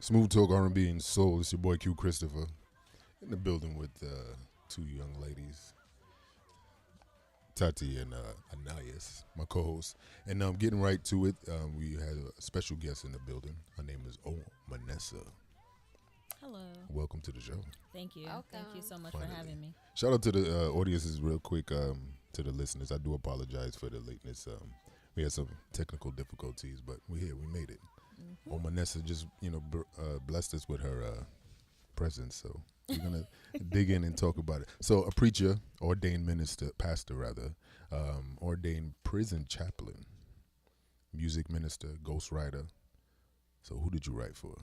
Smooth talk, R&B, and soul. It's your boy Q Christopher in the building with two young ladies, Tati and Anayas, my co-host. And getting right to it, we had a special guest in the building. Her name is Omenesa. Hello. Welcome to the show. Thank you. Welcome. Thank you so much Finally. for having me. Shout out to the audiences real quick, to the listeners. I do apologize for the lateness. We had some technical difficulties, but we're here. We made it. Omenesa just, blessed us with her presence. So we're going to dig in and talk about it. So a preacher, ordained minister, pastor rather, ordained prison chaplain, music minister, ghostwriter. So who did you write for?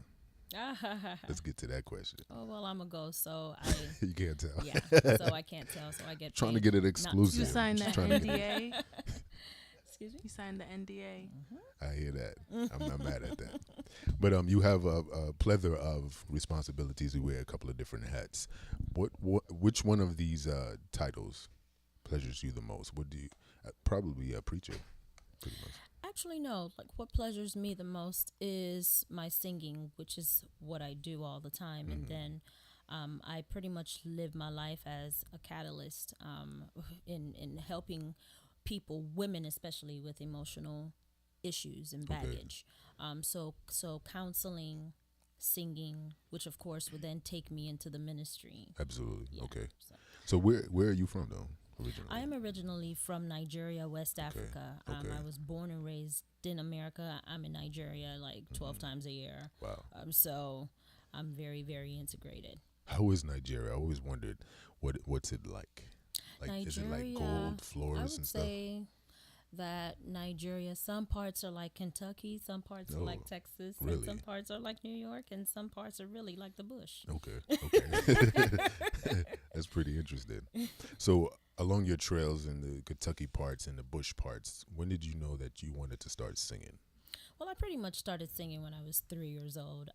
Let's get to that question. Oh, well, I'm a ghost, so I... You can't tell. Yeah, so I can't tell, so I get Trying to paid get it not exclusive. You signed Just that trying to get NDA. Excuse me? You signed the NDA. I hear that. I'm not mad at that. But you have a plethora of responsibilities. You wear a couple of different hats. Which one of these titles pleasures you the most? What do you probably a preacher, pretty much. Actually, no. Like, what pleasures me the most is my singing, which is what I do all the time. And then I pretty much live my life as a catalyst in helping people, women especially, with emotional issues and baggage. So counseling, singing, which of course would then take me into the ministry. Absolutely. Yeah, Okay. So where are you from though? Originally? I am originally from Nigeria, West Africa. Okay. I was born and raised in America. I'm in Nigeria like 12 times a year. Wow. So I'm very, very integrated. How is Nigeria? I always wondered what's it like. Like, is it like gold floors I and would stuff? say that Nigeria, some parts are like Kentucky, some parts are like Texas, really? and some parts are like New York, and some parts are really like the bush. Okay. That's pretty interesting. So along your trails in the Kentucky parts and the bush parts, when did you know that you wanted to start singing? Well, I pretty much started singing when I was 3 years old.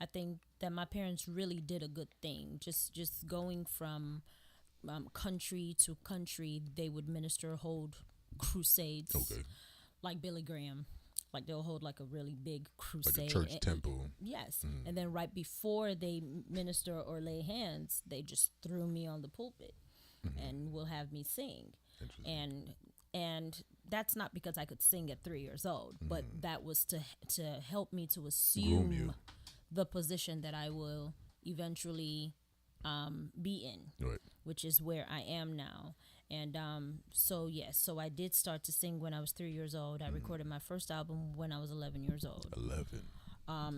I think that my parents really did a good thing. Just going from country to country, they would hold crusades. Okay. Like Billy Graham. Like they'll hold like a really big crusade. Like a church temple. Yes. And then right before they minister or lay hands, they just threw me on the pulpit and will have me sing. And that's not because I could sing at 3 years old, but that was to help me to assume the position that I will eventually be in, Right. which is where I am now. And so I did start to sing when I was 3 years old. I recorded my first album when I was 11 years old. 11.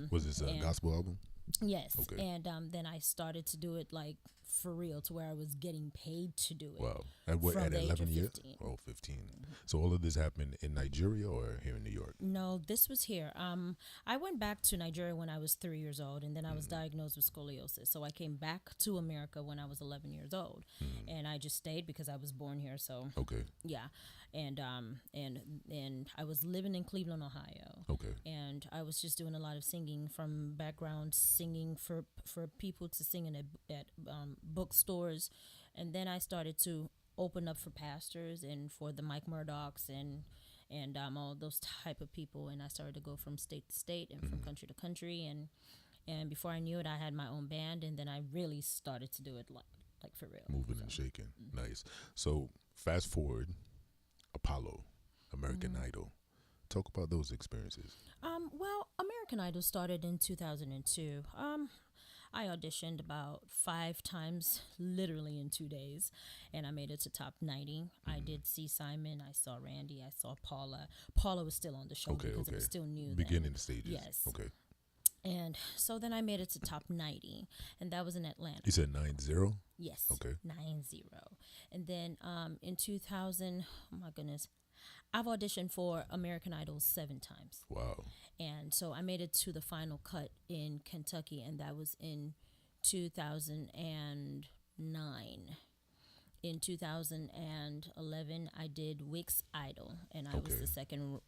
Was this a gospel album? Yes. Okay. And then I started to do it like for real, to where I was getting paid to do it. Wow. At From the age 11 of years? 15. Oh, 15. So all of this happened in Nigeria or here in New York? No, this was here. I went back to Nigeria when I was 3 years old, and then I was diagnosed with scoliosis. So I came back to America when I was 11 years old, and I just stayed because I was born here. So Okay. yeah, and I was living in Cleveland, Ohio. Okay. And I was just doing a lot of singing, from background singing for people to sing at bookstores, and then I started to open up for pastors and for the Mike Murdochs and all those type of people, and I started to go from state to state and from country to country, and before I knew it, I had my own band, and then I really started to do it like for real, Moving and shaking. Nice. So fast forward, Apollo, American Idol. Talk about those experiences. Well, American Idol started in 2002. I auditioned about 5 times, literally in 2 days, and I made it to top 90. I did see Simon, I saw Randy, I saw Paula. Paula was still on the show because it was still new then. Beginning stages. Yes. Okay. And so then I made it to top 90, and that was in Atlanta. You said 9-0? Yes. Okay. 9-0. And then in 2000, oh my goodness, I've auditioned for American Idol 7 times. Wow. And so I made it to the final cut in Kentucky, and that was in 2009. In 2011, I did Wix Idol, and I was the second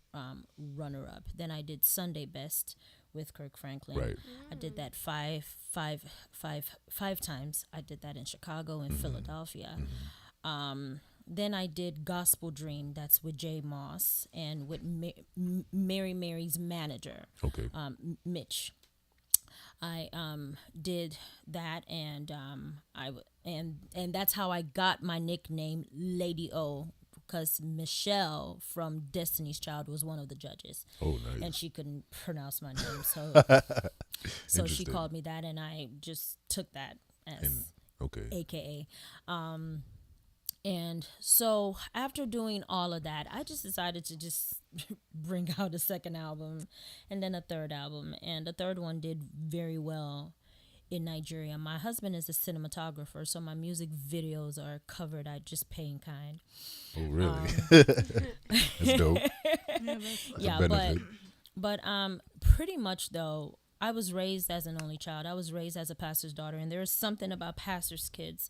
runner-up. Then I did Sunday Best with Kirk Franklin. Right. I did that five times. I did that in Chicago and Philadelphia. Then I did Gospel Dream. That's with Jay Moss and with Mary Mary's manager, Okay. Mitch. I did that, and and that's how I got my nickname Lady O, because Michelle from Destiny's Child was one of the judges, Oh, and nice. she couldn't pronounce my name, so she Interesting. called me that, and I just took that And as okay. AKA. And so after doing all of that, I just decided to just bring out a second album and then a third album. And the third one did very well in Nigeria. My husband is a cinematographer, so my music videos are covered. I just pay in kind. Oh, really? That's dope. It's Yeah, a benefit. but pretty much though, I was raised as an only child. I was raised as a pastor's daughter, and there is something about pastors' kids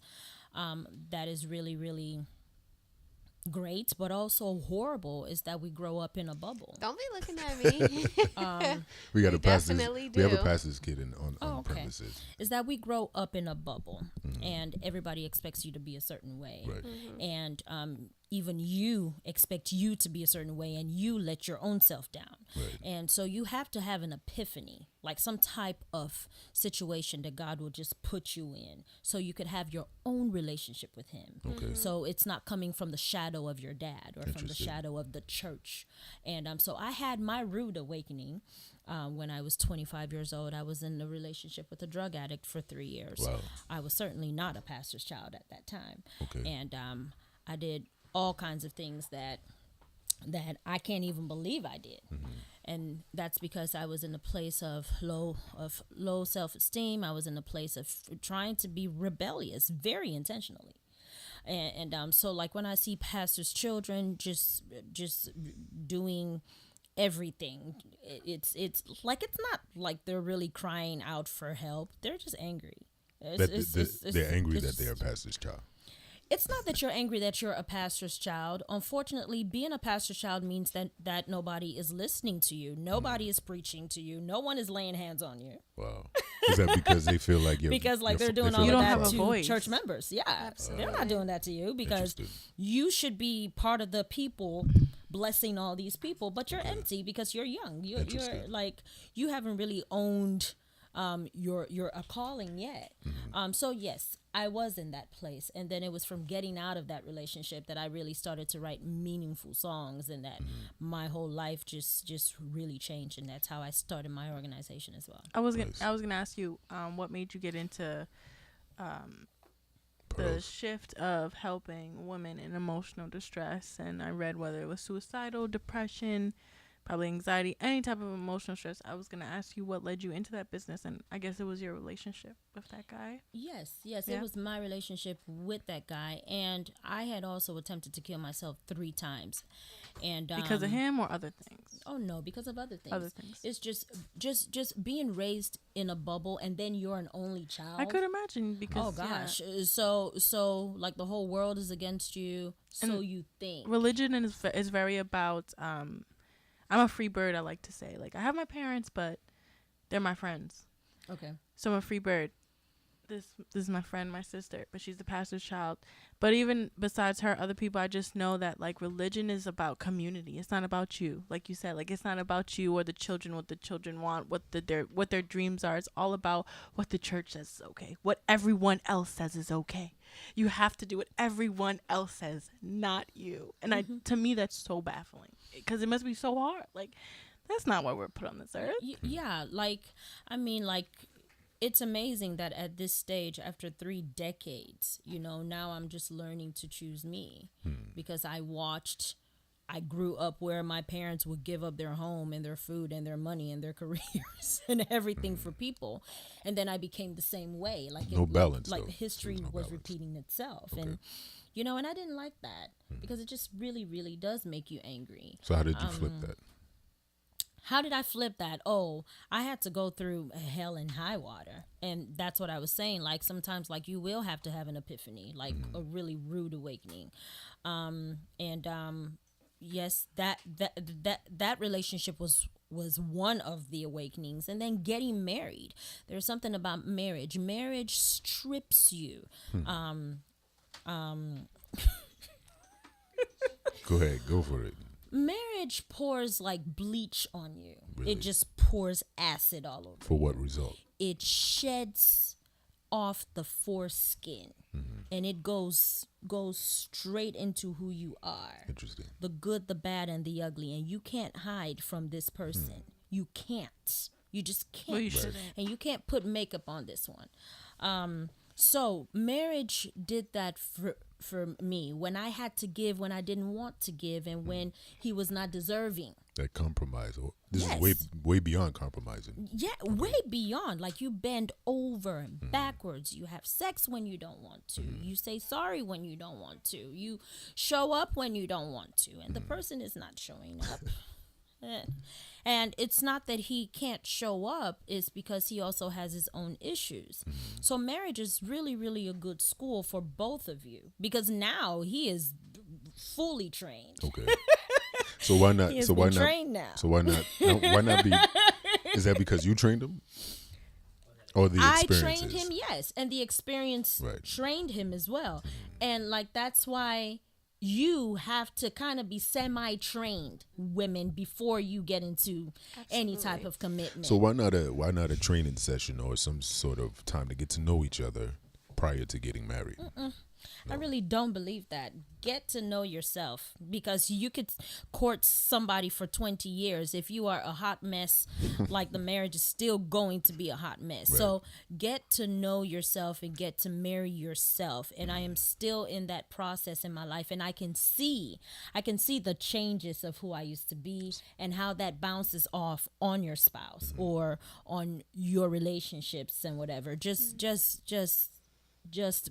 that is really, really great, but also horrible, is that we grow up in a bubble. Don't be looking at me. We got We a pastor's. definitely We have a do. pastor's kid on Oh, okay. premises. Is that we grow up in a bubble, and everybody expects you to be a certain way, Right. and even you expect you to be a certain way, and you let your own self down. Right. And so you have to have an epiphany, like some type of situation that God will just put you in, so you could have your own relationship with Him. Okay. So it's not coming from the shadow of your dad or from the Interesting. shadow of the church. And so I had my rude awakening when I was 25 years old. I was in a relationship with a drug addict for 3 years. Wow. I was certainly not a pastor's child at that time. Okay. And I did all kinds of things that I can't even believe I did. And that's because I was in a place of low self-esteem. I was in a place of trying to be rebellious very intentionally. And so like when I see pastors' children just doing everything, it's like, it's not like they're really crying out for help. They're just angry. They're angry that it's- they're a pastor's child. It's not that you're angry that you're a pastor's child. Unfortunately, being a pastor's child means that nobody is listening to you. Nobody is preaching to you. No one is laying hands on you. Wow. Is that because they feel like you're Because like you're they're doing they all feel of like that you're have a to fraud? voice. church members. Yeah, Absolutely. they're not doing that to you, because Interesting. you should be part of the people blessing all these people, but you're empty because you're young. You're Interesting. like, you haven't really owned your a calling yet. So yes, I was in that place, and then it was from getting out of that relationship that I really started to write meaningful songs, and that my whole life just really changed, and that's how I started my organization as well. I was Nice. gonna ask you, what made you get into the Pearls. shift of helping women in emotional distress? And I read whether it was suicidal, depression, probably anxiety, any type of emotional stress. I was gonna ask you what led you into that business, and I guess it was your relationship with that guy. Yes, Yeah. it was my relationship with that guy, and I had also attempted to kill myself 3 times, and Because of him or other things? Oh no, because of other things. Other things. It's just being raised in a bubble, and then you're an only child. I could imagine because Oh gosh, so like the whole world is against you. So And you think. religion is very about. I'm a free bird. I like to say, like, I have my parents, but they're my friends. Okay. So I'm a free bird. This is my friend, my sister, but she's the pastor's child. But even besides her, other people, I just know that like religion is about community. It's not about you, like you said. Like, it's not about you or the children, what the children want, what their dreams are. It's all about what the church says is okay, what everyone else says is okay. You have to do what everyone else says, not you. And to me, that's so baffling, because it must be so hard. Like, that's not why we're put on this earth. Yeah, like, I mean, like, it's amazing that at this stage, after 3 decades, now I'm just learning to choose me, because I grew up where my parents would give up their home and their food and their money and their careers and everything for people, and then I became the same way. Like, No balance, Like though. history There was no was balance. repeating itself, Okay. and and I didn't like that, because it just really, really does make you angry. So how did you flip that? How did I flip that? Oh, I had to go through hell and high water. And that's what I was saying. Like, sometimes, like, you will have to have an epiphany, like a really rude awakening. Yes, that relationship was one of the awakenings. And then getting married. There's something about marriage. Marriage strips you. Go ahead, go for it. Marriage pours like bleach on you. Really? It just pours acid all over. For what result? It sheds off the foreskin, and it goes straight into who you are. Interesting. The good, the bad, and the ugly, and you can't hide from this person. You can't. You just can't. Well, you shouldn't. And you can't put makeup on this one. So marriage did that for me when I had to give, when I didn't want to give, and when he was not deserving. That compromise. This Yes. is way beyond compromising. Yeah, way beyond. Like, you bend over and backwards. You have sex when you don't want to. You say sorry when you don't want to. You show up when you don't want to. And the person is not showing up. And it's not that he can't show up, it's because he also has his own issues. So marriage is really, really a good school for both of you, because now he is fully trained. Okay. So why not? He has So why been not? trained now. So why not? Why not be? Is that because you trained him, or the I experiences? trained him, yes, and the experience Right. trained him as well. And like, that's why you have to kind of be semi-trained women before you get into any type of commitment. So why not a training session or some sort of time to get to know each other prior to getting married? I really don't believe that. Get to know yourself, because you could court somebody for 20 years. If you are a hot mess, like, the marriage is still going to be a hot mess. Right. So get to know yourself and get to marry yourself. And I am still in that process in my life, and I can see the changes of who I used to be and how that bounces off on your spouse or on your relationships and whatever. Just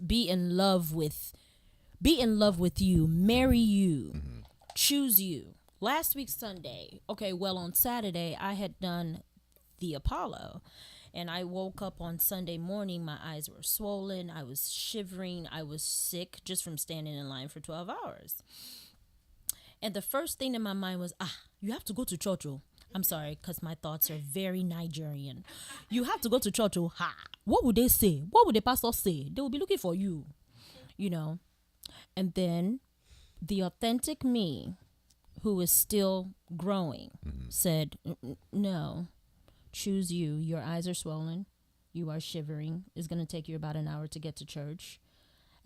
be in love with you, marry you, choose you. Last week Sunday, on Saturday I had done the Apollo, and I woke up on Sunday morning, my eyes were swollen, I was shivering, I was sick just from standing in line for 12 hours. And the first thing in my mind was, you have to go to church. I'm sorry, because my thoughts are very Nigerian. You have to go to church. What would they say? What would the pastor say? They will be looking for you, And then the authentic me, who is still growing, said, no, choose you. Your eyes are swollen. You are shivering. It's going to take you about an hour to get to church.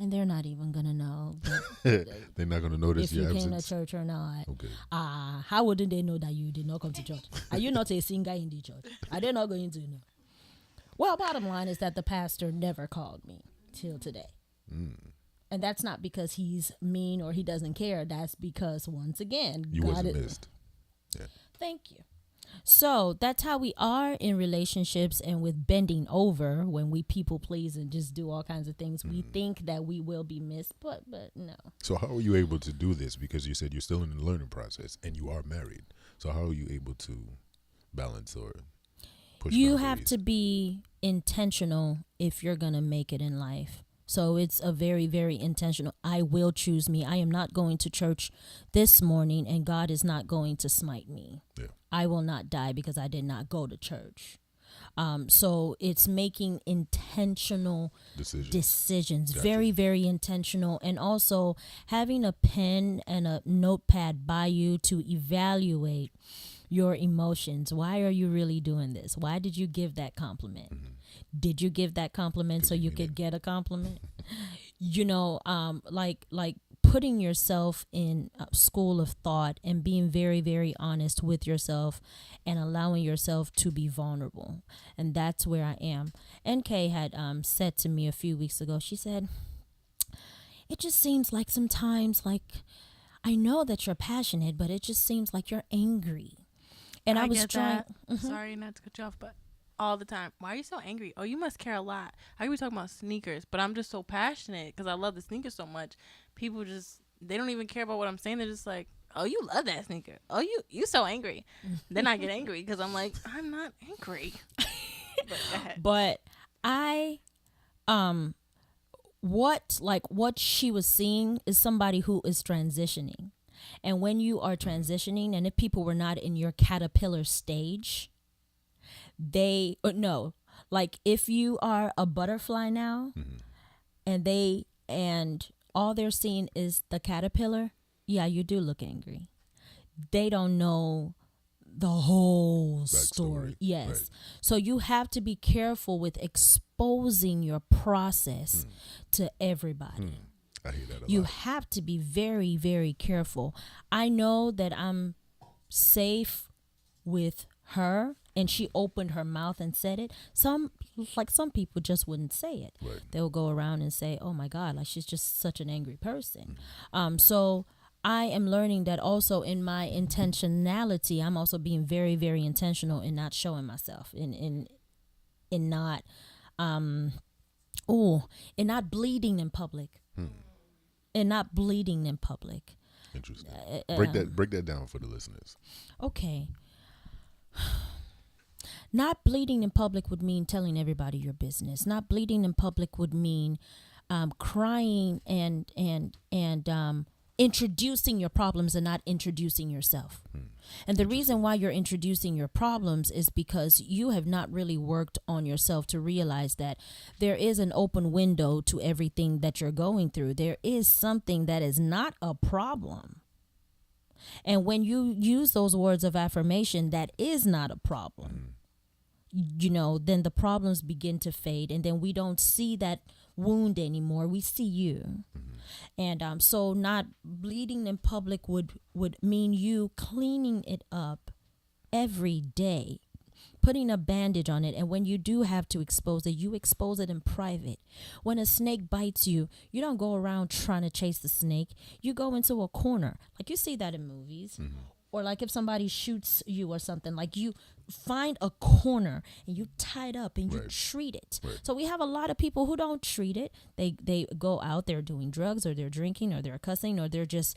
And they're not even going to know. They're not going to notice if your you absence. came to church or not. Okay. How wouldn't they know that you did not come to church? Are you not a singer in the church? Are they not going to know? Well, bottom line is that the pastor never called me till today. And that's not because he's mean or he doesn't care. That's because, once again, You God wasn't is. missed. Yeah. Thank you. So that's how we are in relationships and with bending over when we people please and just do all kinds of things. We think that we will be missed, but no. So how are you able to do this? Because you said you're still in the learning process and you are married. So how are you able to balance or push You boundaries? have to be intentional if you're going to make it in life. So it's a very, very intentional. I will choose me. I am not going to church this morning, and God is not going to smite me. Yeah. I will not die because I did not go to church. So it's making intentional decisions. Gotcha. Very, very intentional. And also having a pen and a notepad by you to evaluate your emotions. Why are you really doing this? Why did you give that compliment? Did you give that compliment so you could get a compliment? Like putting yourself in a school of thought and being very, very honest with yourself and allowing yourself to be vulnerable. And that's where I am. NK had said to me a few weeks ago, she said, it just seems like sometimes, like, I know that you're passionate, but it just seems like you're angry. And I was trying. Sorry not to cut you off, but all the time, why are you so angry? Oh, you must care a lot. I could be talking about sneakers, but I'm just so passionate because I love the sneakers so much. People just, they don't even care about what I'm saying. They're just like, oh, you love that sneaker. Oh, you so angry. Then I get angry because I'm like, I'm not angry. But go ahead. But I what she was seeing is somebody who is transitioning. And when you are transitioning, and if people were not in your caterpillar stage, if you are a butterfly now, and all they're seeing is the caterpillar, yeah, you do look angry. they don't know the whole story. Backstory. Yes. Right. So you have to be careful with exposing your process to everybody. I hear that a You lot. have to be very, very careful. I know that I'm safe with her, and she opened her mouth and said it. Some people just wouldn't say it. Right. They'll go around and say, "Oh my God, like she's just such an angry person." So I am learning that also in my intentionality, I'm also being very, very intentional in not showing myself, in not in not bleeding in public, in not bleeding in public. Interesting. Break that down for the listeners. Okay. Not bleeding in public would mean telling everybody your business. Not bleeding in public would mean crying and introducing your problems and not introducing yourself. And the reason why you're introducing your problems is because you have not really worked on yourself to realize that there is an open window to everything that you're going through. There is something that is not a problem. And when you use those words of affirmation, that is not a problem, then the problems begin to fade. And then we don't see that wound anymore. We see you. And so not bleeding in public would mean you cleaning it up every day, putting a bandage on it. And when you do have to expose it, you expose it in private. When a snake bites you, you don't go around trying to chase the snake. You go into a corner. Like you see that in movies. Or like if somebody shoots you or something, like you find a corner and you tie it up and you treat it. Right. So we have a lot of people who don't treat it. They go out there doing drugs, or they're drinking, or they're cussing, or they're just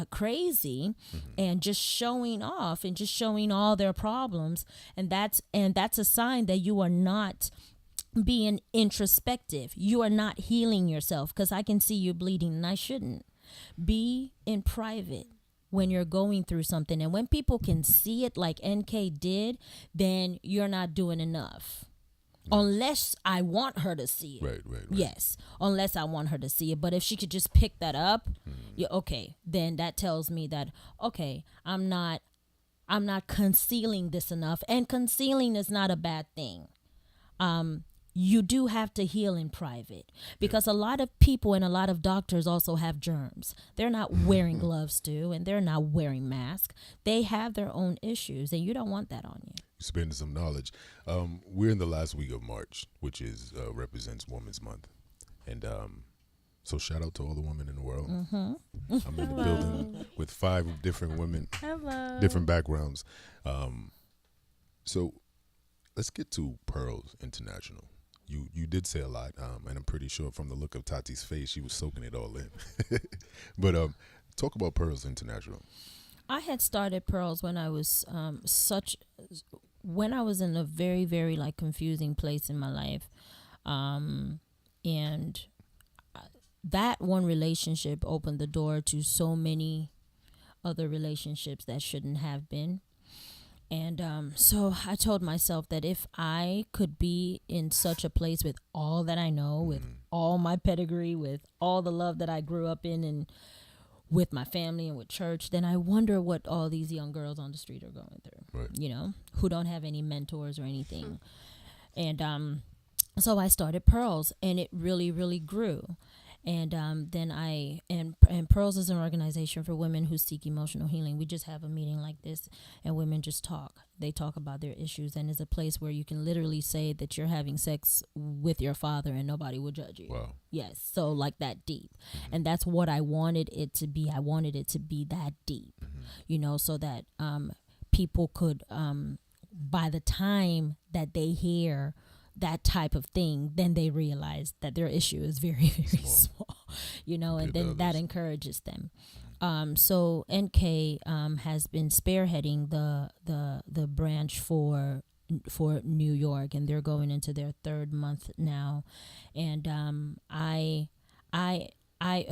crazy and just showing off and just showing all their problems. And that's a sign that you are not being introspective. You are not healing yourself, because I can see you bleeding and I shouldn't. Be in private when you're going through something. And when people can see it like NK did, then you're not doing enough. Unless I want her to see it. Right. Yes, unless I want her to see it. But if she could just pick that up, okay, then that tells me that, okay, I'm not concealing this enough. And concealing is not a bad thing. You do have to heal in private, because a lot of people and a lot of doctors also have germs. They're not wearing gloves too, and they're not wearing masks. They have their own issues, and you don't want that on you. Spending some knowledge. We're in the last week of March, which is represents Women's Month, and so shout out to all the women in the world. I'm in the building with 5 different women, different backgrounds. So let's get to Pearls International. You did say a lot, and I'm pretty sure from the look of Tati's face, she was soaking it all in. But talk about Pearls International. I had started Pearls when I was when I was in a very, very like confusing place in my life, and that one relationship opened the door to so many other relationships that shouldn't have been. And so I told myself that if I could be in such a place with all that I know, with all my pedigree, with all the love that I grew up in, and with my family and with church, then I wonder what all these young girls on the street are going through, who don't have any mentors or anything. And so I started Pearls, and it really, really grew. And then and Pearls is an organization for women who seek emotional healing. We just have a meeting like this, and women just talk. They talk about their issues, and it's a place where you can literally say that you're having sex with your father and nobody will judge you. Wow. Yes, so like that deep. And that's what I wanted it to be. I wanted it to be that deep, so that people could, by the time that they hear that type of thing, then they realize that their issue is very, very small, and then that encourages them. So NK has been spearheading the branch for New York, and they're going into their 3rd month now. And I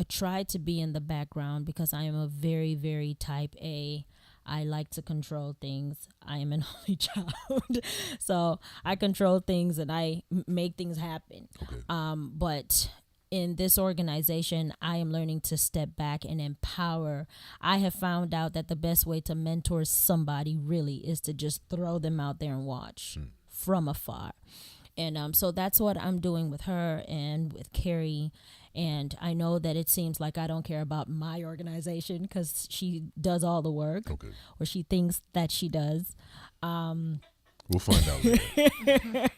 try to be in the background because I am a very, very type A. I like to control things. I am an only child, so I control things and I make things happen. Okay. But in this organization, I am learning to step back and empower. I have found out that the best way to mentor somebody really is to just throw them out there and watch from afar. And so that's what I'm doing with her and with Carrie. And I know that it seems like I don't care about my organization because she does all the work, Okay. or she thinks that she does. We'll find out later.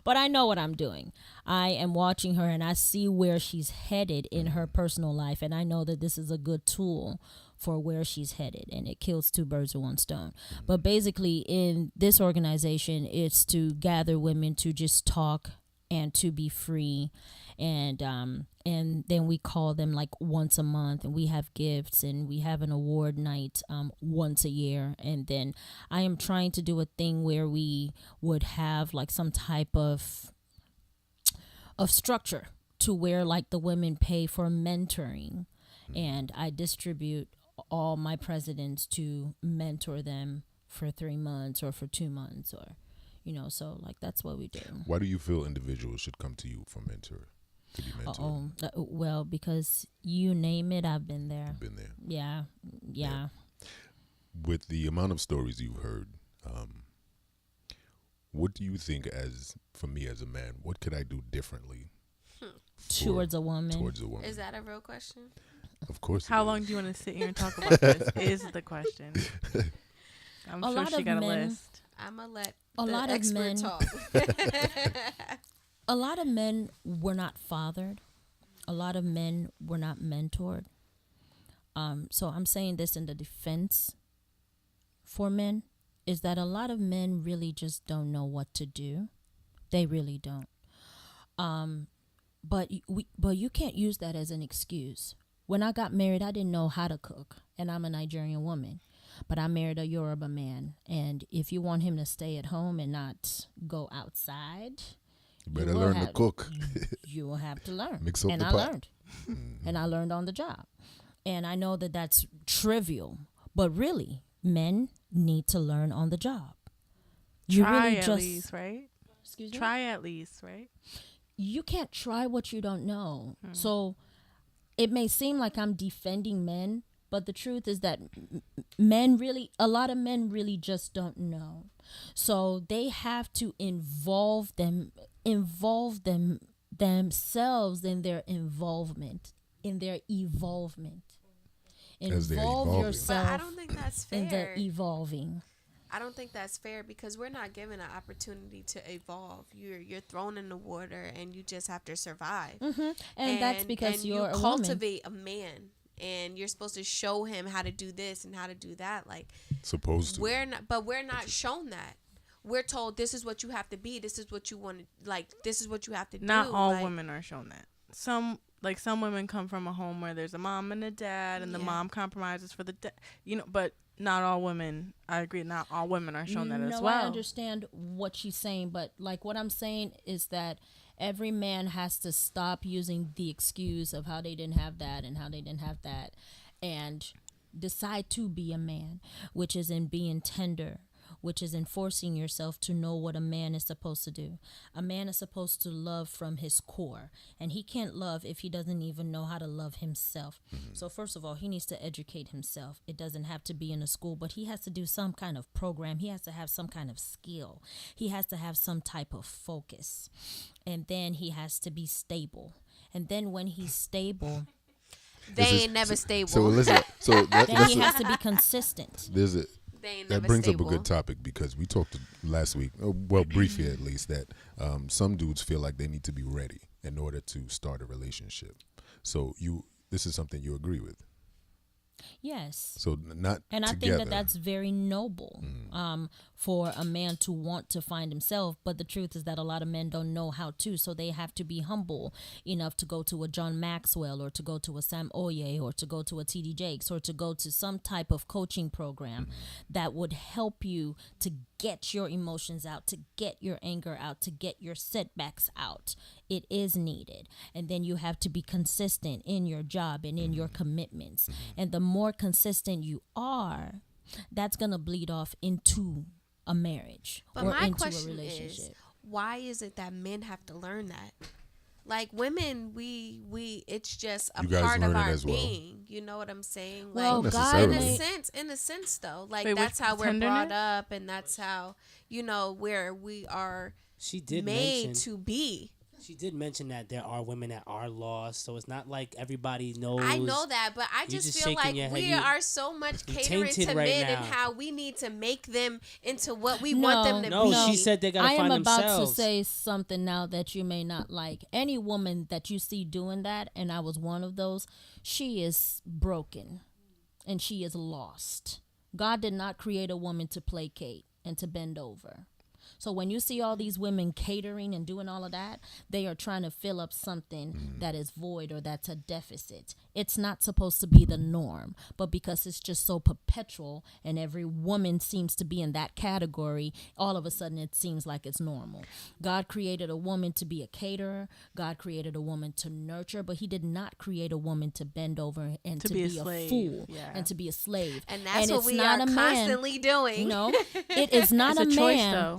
But I know what I'm doing. I am watching her and I see where she's headed in her personal life. And I know that this is a good tool for where she's headed. And it kills two birds with one stone. But basically in this organization, it's to gather women to just talk and to be free. And then we call them like once a month, and we have gifts, and we have an award night once a year. And then I am trying to do a thing where we would have like some type of structure to where like the women pay for mentoring, and I distribute all my presidents to mentor them for 3 months or for 2 months, or so like that's what we do. Why do you feel individuals should come to you for mentor? To be mentored? Well, because you name it, I've been there. Been there. Yeah. With the amount of stories you've heard, what do you think, for me as a man, what could I do differently towards a woman? Is that a real question? Of course. How long do you want to sit here and talk about this? Is the question. I'm sure she got a list. I'm gonna let a the lot expert of men talk. A lot of men were not fathered. A lot of men were not mentored. So I'm saying this in the defense for men, is that a lot of men really just don't know what to do. They really don't. But you can't use that as an excuse. When I got married, I didn't know how to cook, and I'm a Nigerian woman. But I married a Yoruba man, and if you want him to stay at home and not go outside, you better learn to cook. You will have to learn. Mix up and the I pot. learned. And I learned on the job. And I know that that's trivial, but really, men need to learn on the job. You try really at just, least, right? Excuse me? Try at least, right? You can't try what you don't know. So it may seem like I'm defending men, but the truth is that a lot of men really just don't know. So they have to involve themselves in their involvement, in their evolvement. Involve yourself. But I don't think that's fair. In the evolving. I don't think that's fair because we're not given an opportunity to evolve. You're thrown in the water and you just have to survive. And that's because you're a woman. You cultivate a man. And you're supposed to show him how to do this and how to do that. Like, supposed to. We're not shown that. We're told this is what you have to be. This is what you want to, like, this is what you have to do. Not all women are shown that. Some women come from a home where there's a mom and a dad, and the mom compromises for the dad. But not all women, I agree, not all women are shown that as well. I understand what she's saying, but like what I'm saying is that every man has to stop using the excuse of how they didn't have that and how they didn't have that, and decide to be a man, which is in being tender, which is in forcing yourself to know what a man is supposed to do. A man is supposed to love from his core, and he can't love if he doesn't even know how to love himself. So first of all, he needs to educate himself. It doesn't have to be in a school, but he has to do some kind of program. He has to have some kind of skill. He has to have some type of focus, and then he has to be stable. And then when he's stable, they ain't never stable. So listen. then he has to be consistent. That brings up a good topic because we talked last week, well, briefly at least, that some dudes feel like they need to be ready in order to start a relationship. So this is something you agree with? Yes. So not and I together. think that that's very noble for a man to want to find himself. But the truth is that a lot of men don't know how to. So they have to be humble enough to go to a John Maxwell or to go to a Sam Oye or to go to a TD Jakes or to go to some type of coaching program that would help you to get your emotions out, to get your anger out, to get your setbacks out. It is needed. And then you have to be consistent in your job and in your commitments. And the more consistent you are, that's going to bleed off into a marriage but or my into question a relationship. is, why is it that men have to learn that? Like women, we it's just a You guys part of learn it our as well? being. You know what I'm saying? Well, Not God in a necessarily. sense though, like Wait, that's which how we're brought tenderness? up, and that's how where we are She did made mention to be. she did mention that there are women that are lost, so it's not like everybody knows. I know that, but I You just just feel like shaking your head. we You- are so much you catering tainted to right men and now. how we need to make them into what we want them to No, be. she said they gotta I am find about themselves. to say something now that you may not like. Any woman that you see doing that, and I was one of those, she is broken and she is lost. God did not create a woman to placate and to bend over. So when you see all these women catering and doing all of that, they are trying to fill up something that is void or that's a deficit. It's not supposed to be the norm, but because it's just so perpetual and every woman seems to be in that category, all of a sudden it seems like it's normal. God created a woman to be a caterer. God created a woman to nurture, but he did not create a woman to bend over and to be a slave. fool Yeah. and to be a slave. And that's what it's we not are a man. constantly doing. No, it is not It's a a choice, man. though.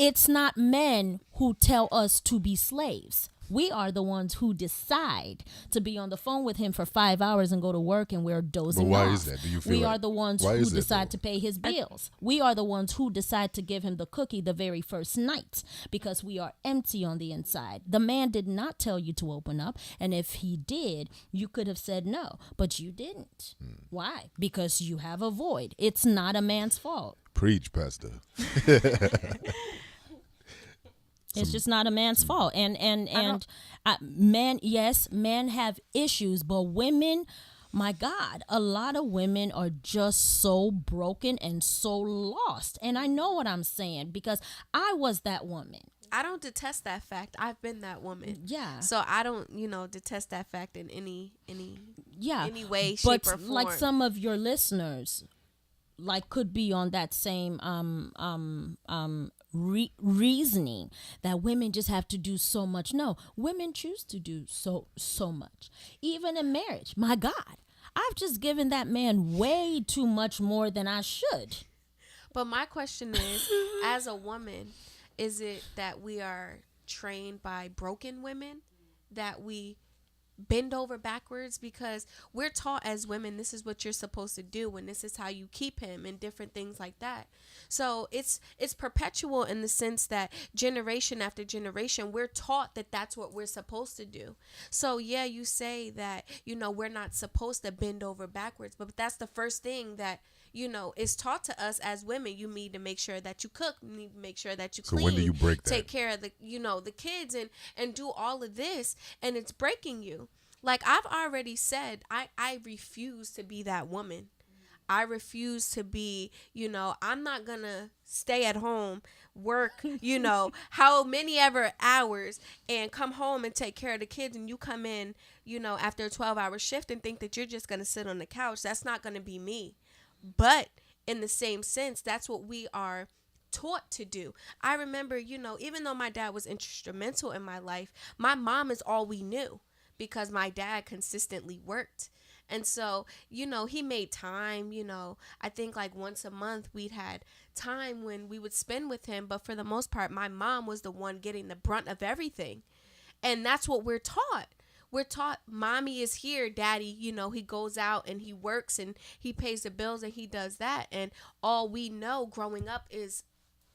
It's not men who tell us to be slaves. We are the ones who decide to be on the phone with him for 5 hours and go to work and we're dozing why off. is that? Do you feel we like- are the ones why who is that, decide though? to pay his bills. We are the ones who decide to give him the cookie the very first night because we are empty on the inside. The man did not tell you to open up, and if he did, you could have said no, but you didn't. Why? Because you have a void. It's not a man's fault. Preach, Pastor. It's just not a man's fault. And men, yes, men have issues, but women, my God, a lot of women are just so broken and so lost. And I know what I'm saying because I was that woman. I don't detest that fact. I've been that woman. Yeah. So I don't, detest that fact in any Yeah. any way, But shape, or form. like some of your listeners, like could be on that same reasoning that women just have to do so much. No, women choose to do so much. Even in marriage, my God, I've just given that man way too much more than I should. But my question is, as a woman, is it that we are trained by broken women that we bend over backwards? Because we're taught as women, this is what you're supposed to do and this is how you keep him and different things like that. So it's perpetual in the sense that generation after generation, we're taught that that's what we're supposed to do. So yeah, you say that, we're not supposed to bend over backwards, but that's the first thing that is taught to us as women. You need to make sure that you cook. You need to make sure that you So clean. when do you break that? Take care of the, the kids and do all of this, and it's breaking you. Like I've already said, I refuse to be that woman. I refuse to be, I'm not gonna stay at home, work, how many ever hours and come home and take care of the kids, and you come in, after a 12-hour shift and think that you're just gonna sit on the couch. That's not gonna be me. But in the same sense, that's what we are taught to do. I remember, even though my dad was instrumental in my life, my mom is all we knew because my dad consistently worked. And so, he made time, I think like once a month we'd had time when we would spend with him. But for the most part, my mom was the one getting the brunt of everything. And that's what we're taught. We're taught mommy is here, daddy, he goes out and he works and he pays the bills and he does that. And all we know growing up is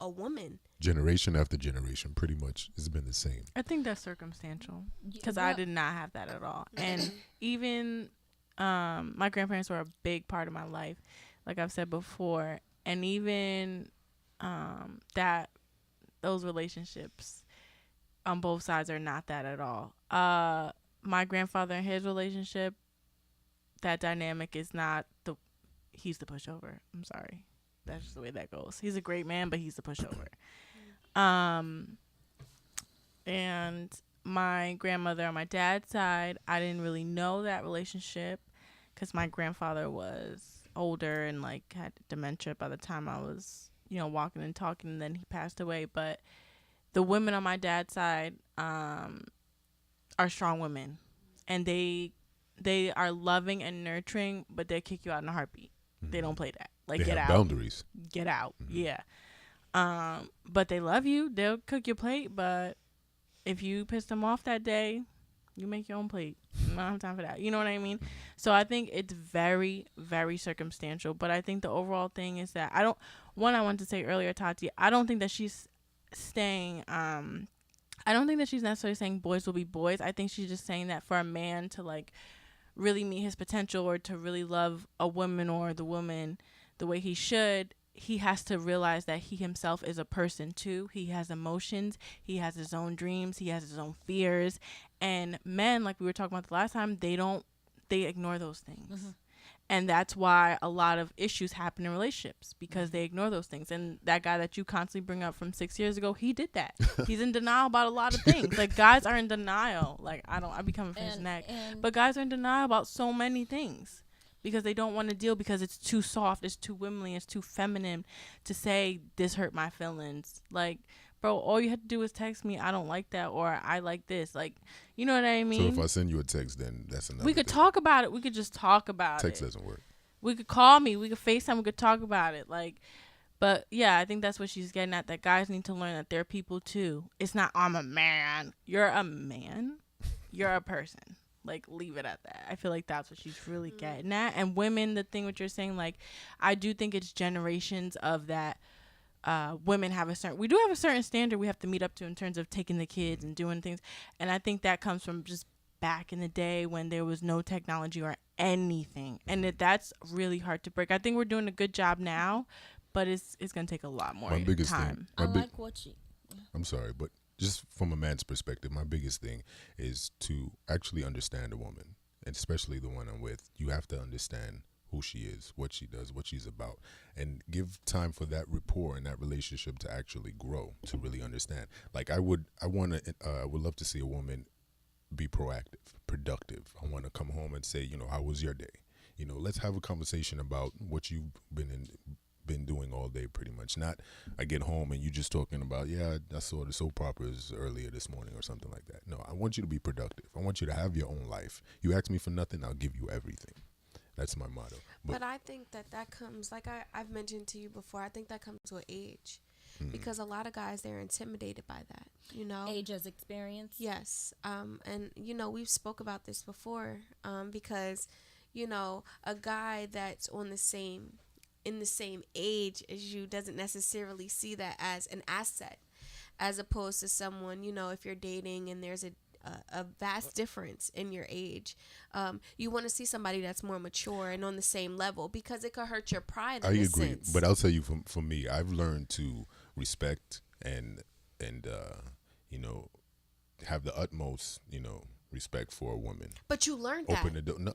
a woman. Generation after generation, pretty much, it's been the same. I think that's circumstantial because well- I did not have that at all. And even my grandparents were a big part of my life, like I've said before. And even that those relationships on both sides are not that at all. My grandfather and his relationship, that dynamic is not he's the pushover. I'm sorry. That's just the way that goes. He's a great man, but he's the pushover. And my grandmother on my dad's side, I didn't really know that relationship because my grandfather was older and like had dementia by the time I was, walking and talking, and then he passed away. But the women on my dad's side, are strong women, and they are loving and nurturing, but they kick you out in a heartbeat. They don't play that. Like, They get have out. boundaries. Get out. Yeah. But they love you. They'll cook your plate, but if you piss them off that day, You make your own plate. I don't have time for that. You know what I mean? So I think it's very, very circumstantial. But I think the overall thing is that I wanted to say earlier, Tati, I don't think that she's staying, I don't think that she's necessarily saying boys will be boys. I think she's just saying that for a man to like really meet his potential or to really love a woman or the woman the way he should, he has to realize that he himself is a person too. He has emotions. He has his own dreams. He has his own fears. And men, like we were talking about the last time, they ignore those things. Mm-hmm. And that's why a lot of issues happen in relationships, because they ignore those things. And that guy that you constantly bring up from 6 years ago, he did that. He's in denial about a lot of things. Like, guys are in denial. Like, I be coming from his neck. But guys are in denial about so many things because they don't want to deal, because it's too soft, it's too womanly, it's too feminine to say, this hurt my feelings. Like, bro, all you had to do was text me, I don't like that, or I like this. Like, you know what I mean? So if I send you a text, then that's another We could thing. talk about it. We could just talk about Text it. doesn't work. We could call me. We could FaceTime. We could talk about it. Like, but yeah, I think that's what she's getting at, that guys need to learn that they're people too. It's not, I'm a man. You're a man. You're a person. Like, leave it at that. I feel like that's what she's really getting at. And women, the thing what you're saying, like, I do think it's generations of that. Women have we do have a certain standard we have to meet up to in terms of taking the kids and doing things. And I think that comes from just back in the day when there was no technology or anything. And that's really hard to break. I think we're doing a good job now, but it's going to take a lot more time. I'm sorry, but just from a man's perspective, my biggest thing is to actually understand a woman, and especially the one I'm with. You have to understand who she is, what she does, what she's about, and give time for that rapport and that relationship to actually grow, to really understand. Like, I would love to see a woman be proactive, productive. I want to come home and say, how was your day? Let's have a conversation about what you've been doing all day, pretty much. Not I get home and you just talking about, I saw the soap operas earlier this morning or something like that. No, I want you to be productive. I want you to have your own life. You ask me for nothing, I'll give you everything. That's my motto. But I think that comes, like I've mentioned to you before, I think that comes with age. Mm-hmm. Because a lot of guys, they're intimidated by that, Age as experience? Yes. And, we've spoke about this before, because, a guy that's in the same age as you doesn't necessarily see that as an asset, as opposed to someone, if you're dating and there's a vast difference in your age, you want to see somebody that's more mature and on the same level, because it could hurt your pride. I agree, sense. But I'll tell you, for me, I've learned to respect and have the utmost respect for a woman. But you learned Open the door. No,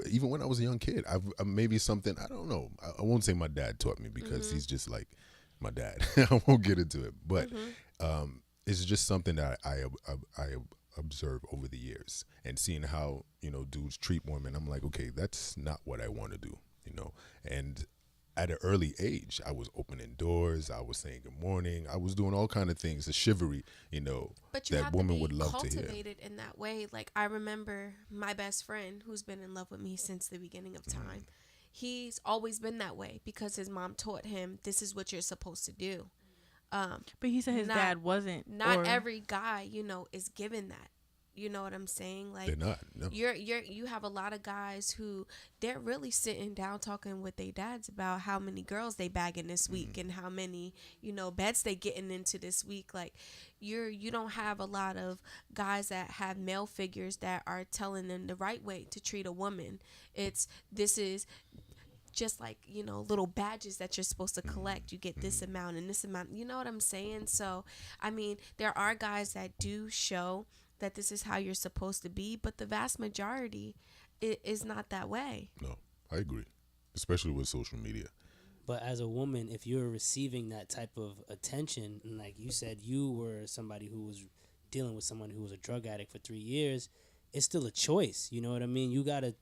even when I was a young kid, I've maybe something, I don't know. I won't say my dad taught me, because he's just like my dad. I won't get into it, but it's just something that I observe over the years, and seeing how dudes treat women. I'm like, okay, that's not what I want to do, and at an early age, I was opening doors, I was saying good morning, I was doing all kind of things, the chivalry, but you that have women to be would love to hear. Cultivated in that way. Like, I remember my best friend, who's been in love with me since the beginning of time. He's always been that way because his mom taught him, this is what you're supposed to do. But he said his dad wasn't. Not every guy, is given that. You know what I'm saying? Like, they're not. No. You have a lot of guys who they're really sitting down talking with their dads about how many girls they bagging this week and how many beds they getting into this week. Like, you don't have a lot of guys that have male figures that are telling them the right way to treat a woman. This is just like, little badges that you're supposed to collect. You get this amount and this amount. You know what I'm saying? So, I mean, there are guys that do show that this is how you're supposed to be, but the vast majority is not that way. No, I agree, especially with social media. But as a woman, if you're receiving that type of attention, and like you said, you were somebody who was dealing with someone who was a drug addict for 3 years, it's still a choice. You know what I mean? You gotta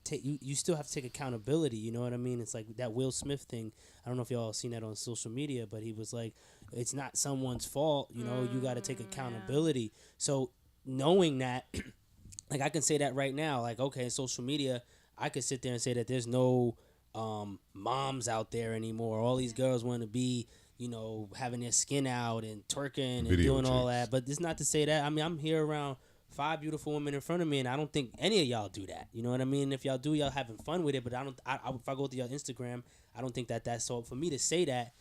take. You still have to take accountability. You know what I mean? It's like that Will Smith thing. I don't know if y'all seen that on social media, but he was like, it's not someone's fault. You got to take accountability. Yeah. So knowing that, like, I can say that right now, like, okay, social media, I could sit there and say that there's no moms out there anymore. All these girls want to be, having their skin out and twerking and doing all that. But it's not to say that. I mean, I'm here around 5 beautiful women in front of me, and I don't think any of y'all do that. You know what I mean? If y'all do, y'all having fun with it. But if I go to your Instagram, I don't think that's so. For me to say that,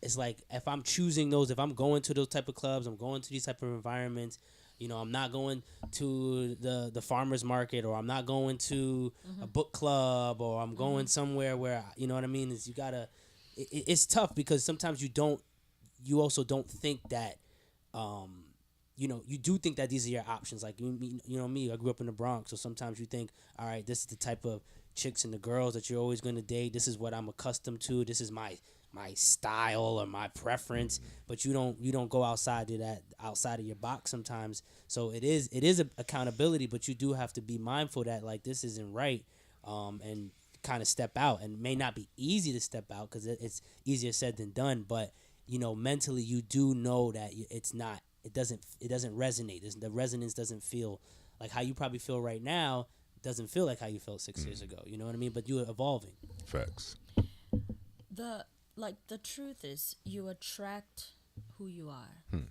it's like if I'm choosing those, if I'm going to those type of clubs, I'm going to these type of environments. You know, I'm not going to the farmer's market, or I'm not going to a book club, or I'm going somewhere where, you know what I mean, is you gotta. It's tough because sometimes you also don't think that. You know, you do think that these are your options. Like, you know me, I grew up in the Bronx, so sometimes you think, all right, this is the type of chicks and the girls that you're always going to date. This is what I'm accustomed to. This is my style or my preference. But you don't go outside of your box sometimes. So it is accountability, but you do have to be mindful that, like, this isn't right, and kind of step out. And it may not be easy to step out because it's easier said than done. But, you know, mentally you do know that it's not. It doesn't resonate. The resonance doesn't feel like how you probably feel right now. Doesn't feel like how you felt 6 years ago. You know what I mean? But you're evolving. Facts. The truth is, you attract who you are.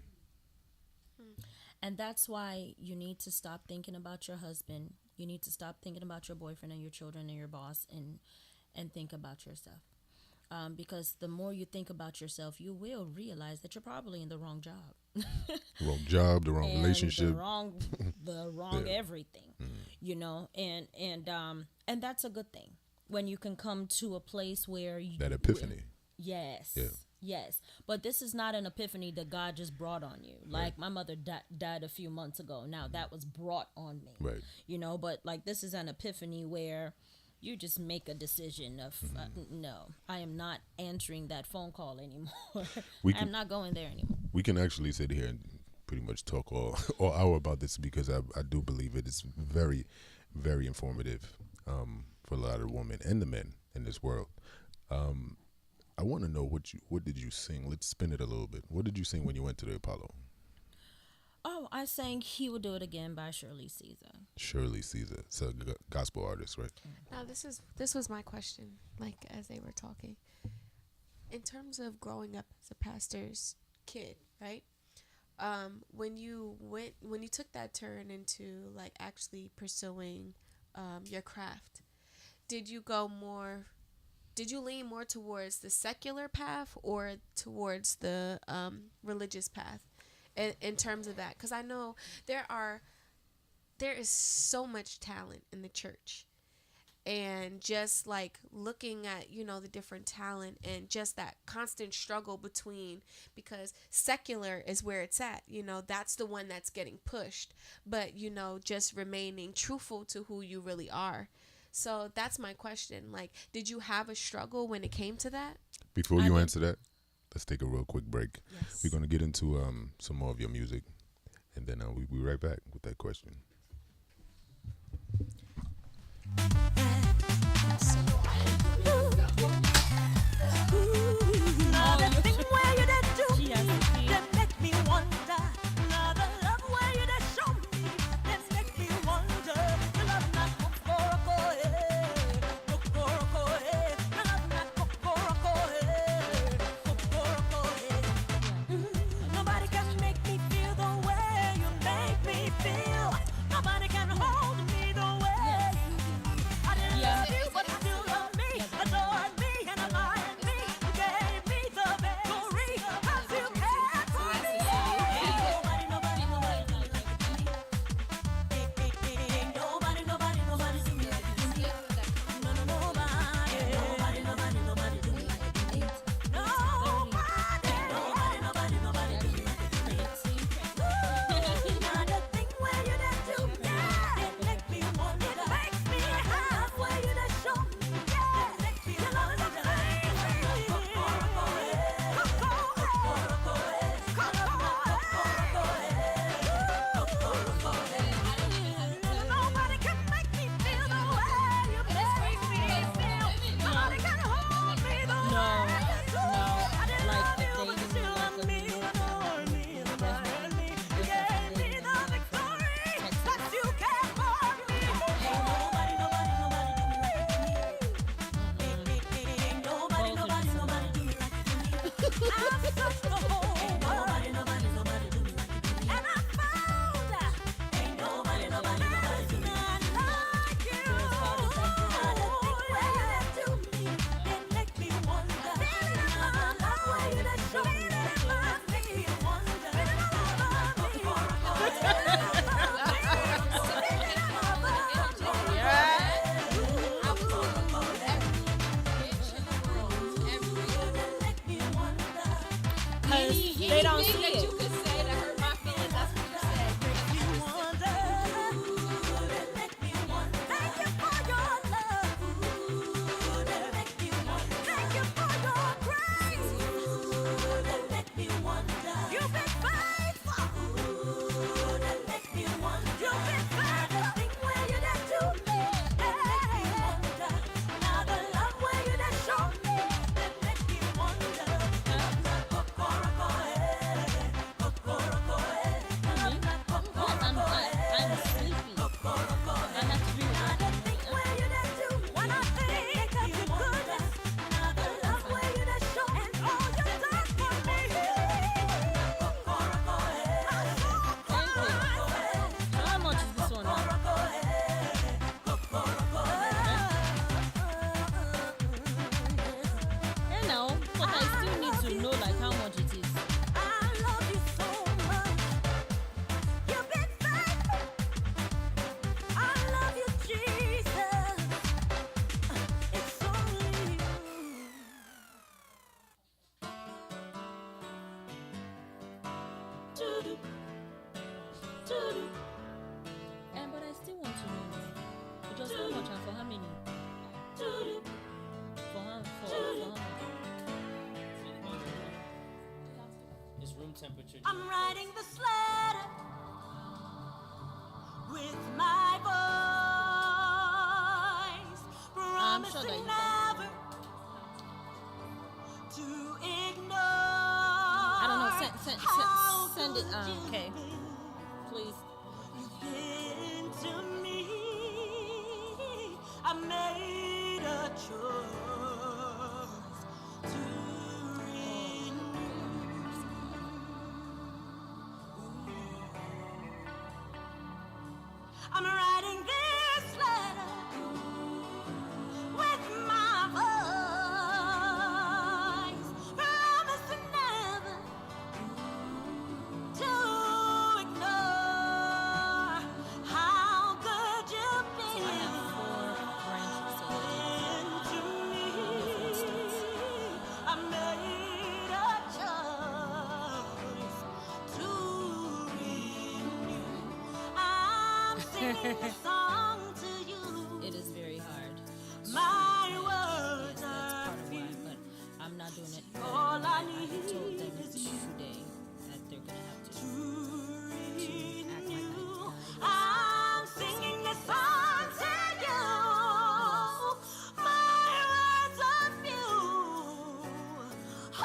And that's why you need to stop thinking about your husband. You need to stop thinking about your boyfriend and your children and your boss, and think about yourself. Because the more you think about yourself, you will realize that you're probably in the wrong job. Wrong job, the wrong and relationship, the wrong everything. You know, and that's a good thing when you can come to a place where that epiphany. Yes. Yeah. Yes. But this is not an epiphany that God just brought on you. Like, my mother died a few months ago. Now that was brought on me. Right. You know, but like, this is an epiphany where you just make a decision of, no, I am not answering that phone call anymore. I'm not going there anymore. We can actually sit here and pretty much talk all hour about this because I do believe it is very, very informative for a lot of women and the men in this world. I want to know what did you sing? Let's spin it a little bit. What did you sing when you went to the Apollo? Oh, I sang "He Will Do It Again" by Shirley Caesar. Shirley Caesar. It's a gospel artist, right? Now, this was my question, like, as they were talking. In terms of growing up as a pastor's kid, right? When you took that turn into, like, actually pursuing your craft, did you lean more towards the secular path or towards the religious path in terms of that? Because I know there is so much talent in the church, and just like looking at, you know, the different talent and just that constant struggle between, because secular is where it's at, you know, that's the one that's getting pushed, but, you know, just remaining truthful to who you really are. So that's my question. Like, did you have a struggle when it came to that? Before you answer that, let's take a real quick break. Yes. We're going to get into some more of your music, and then we'll be right back with that question. temperature. I'm writing this letter with my voice, I'm sure that promising you never to ignore. I don't know. Send it. Okay, please. You've been to me. I made a choice to I'm writing this letter with my voice, promising never to ignore how good you've I have been 4 branches. to me. I made a choice to renew. I'm singing a song to you. It is very hard. My Yes, words that's are part of why. few. But I'm not doing it. All I I need told them is you today that they're gonna have to. to renew. I I'm singing this song to you. My words are few.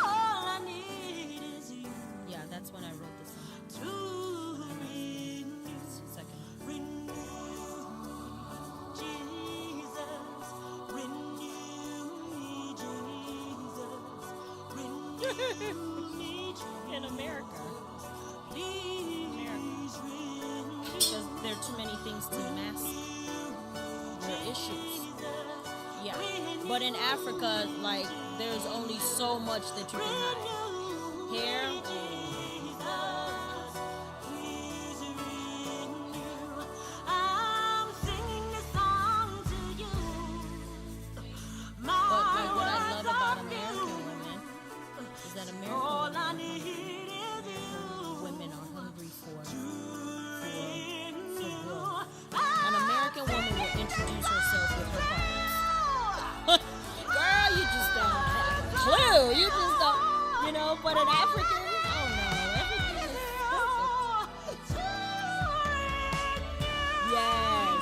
All I need is you Yeah, that's when I wrote this song. to renew. Second. Renew, Jesus. Renew me, Jesus. Renew me, Jesus. In America. Please renew. Because there are too many things to mask. There are issues. Yeah. But in Africa, like, there's only so much that you can hide. Hair. I'm singing this song to you. But like what I love about American women is that All I American need is women are hungry for you. growth. An American woman will introduce herself with her problems. Girl, you just don't have a clue. You just don't, you know. But an African, oh no, everything is perfect. Yes.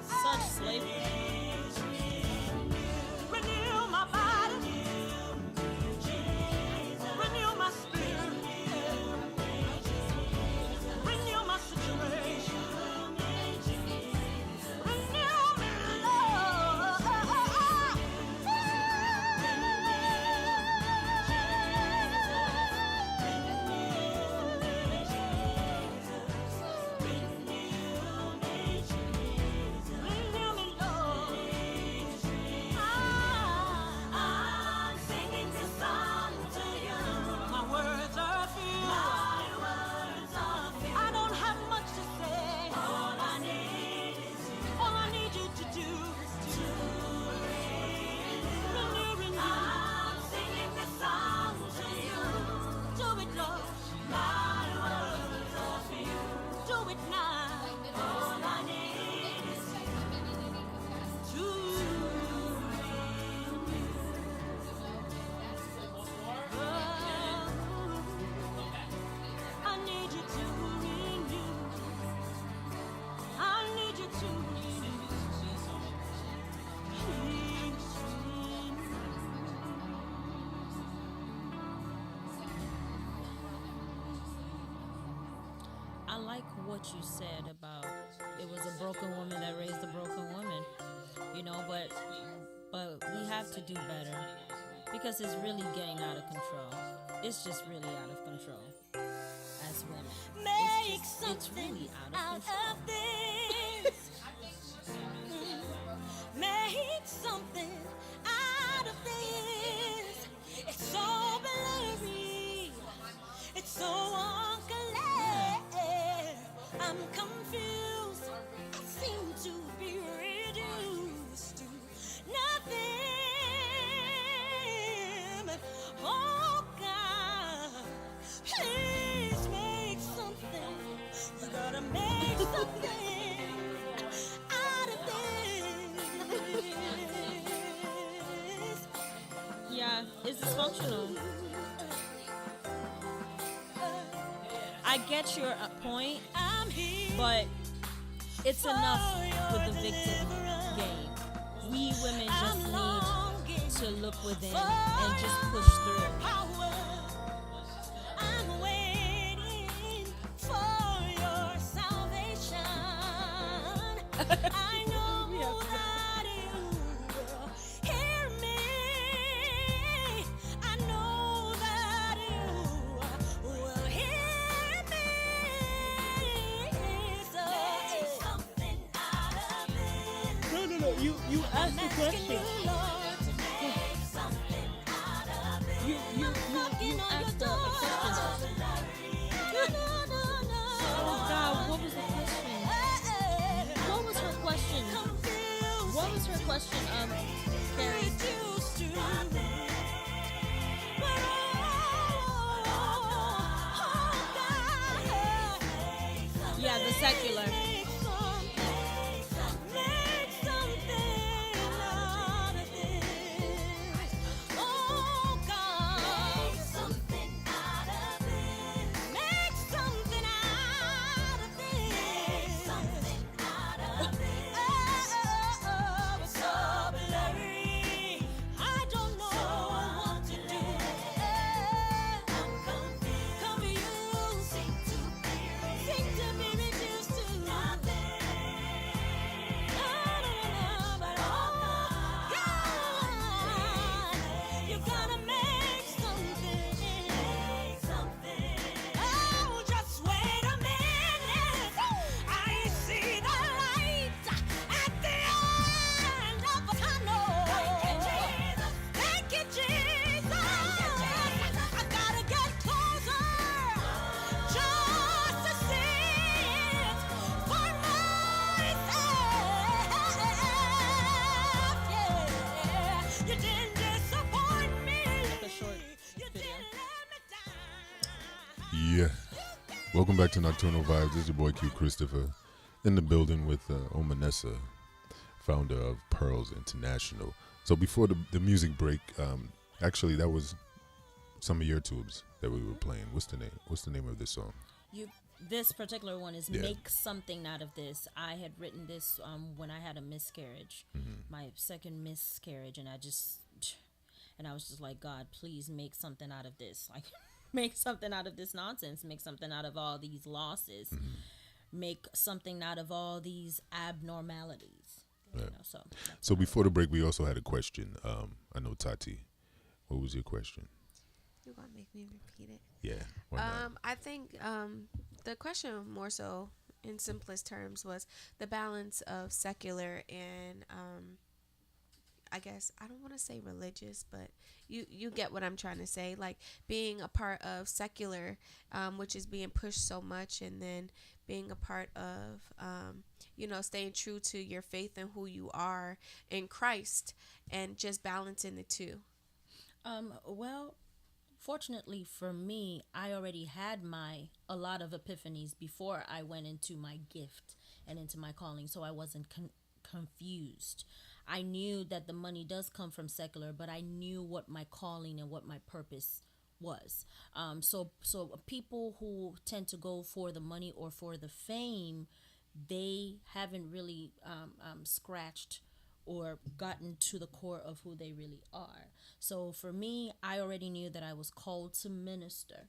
Such slavery. Renew my body, renew my spirit, renew my situation, renew me, Lord. Renew me, Lord. I'm singing this song to you. My words are few. I don't have much to say. All I need you to do is to renew. I'm singing this song to you. Do it, Lord. My words are few. Do it now. All I need is to I need you to renew. I need you to renew. Please renew. I like what you said about it was a broken woman that raised a broken woman, you know, but we have to do better because it's really getting out of control. It's just really out of control as women. Make It's something really out out of control. of this. Make something out of this. It's so blurry. It's so unclear. I'm confused. is dysfunctional. I get your point, but it's enough with the victim game. We women just need to look within and just push through. I'm waiting for your salvation. I know that you will hear me. I know that you will hear me. So take something out of this. No. You asked the question. You asked the question. Oh God, what was the question? What was her question? What was her question? Carrie. Yeah, the secular. Yeah. Welcome back to Nocturnal Vibes. This is your boy Q Christopher in the building with Omenesa, founder of Pearls International. So before the music break, actually that was some of your tubes that we were playing. What's the name of this song? This particular one is Yeah. Make Something Out of This. I had written this when I had a miscarriage, my second miscarriage, and I was just like, God, please make something out of this. Like, make something out of this nonsense. Make something out of all these losses. Make something out of all these abnormalities. Yeah. You know, So before the break, we also had a question. I know Tati, what was your question? You're gonna make me repeat it. Yeah. Why not? I think the question more so in simplest terms was the balance of secular and I guess I don't want to say religious, but you get what I'm trying to say. Like being a part of secular, which is being pushed so much, and then being a part of, staying true to your faith and who you are in Christ, and just balancing the two. Well, fortunately for me, I already had a lot of epiphanies before I went into my gift and into my calling, so I wasn't confused. I knew that the money does come from secular, but I knew what my calling and what my purpose was. So people who tend to go for the money or for the fame, they haven't really scratched or gotten to the core of who they really are. So for me, I already knew that I was called to minister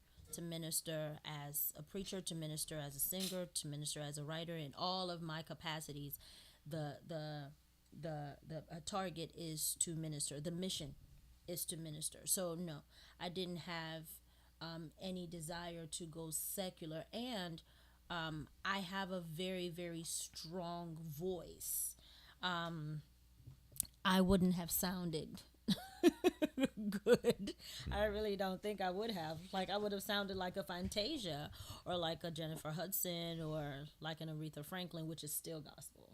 as a preacher, to minister as a singer, to minister as a writer. In all of my capacities, the target is to minister. The mission is to minister. So no, I didn't have any desire to go secular, and I have a very, very strong voice. I wouldn't have sounded good. I really don't think I would have. Like, I would have sounded like a Fantasia or like a Jennifer Hudson or like an Aretha Franklin, which is still gospel.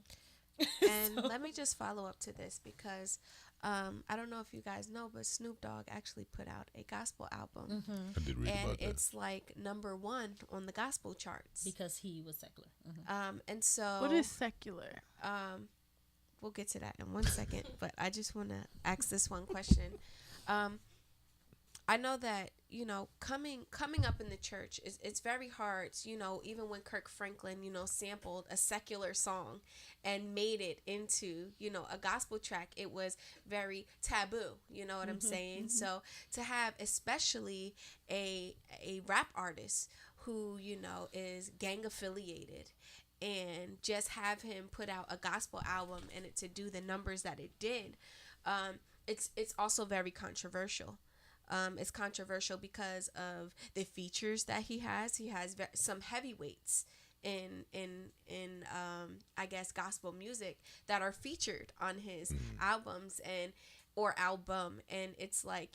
And let me just follow up to this because I don't know if you guys know, but Snoop Dogg actually put out a gospel album. I did read And about that. it's like #1 on the gospel charts. Because he was secular. And so What is secular? we'll get to that in 1 second, but I just want to ask this one question. I know that, coming up in the church is it's very hard. Even when Kirk Franklin, sampled a secular song and made it into, a gospel track, it was very taboo. You know what I'm saying? So to have especially a rap artist who, is gang affiliated, and just have him put out a gospel album and it to do the numbers that it did, it's also very controversial. It's controversial because of the features that he has. He has some heavyweights in I guess gospel music that are featured on his albums or album, and it's like,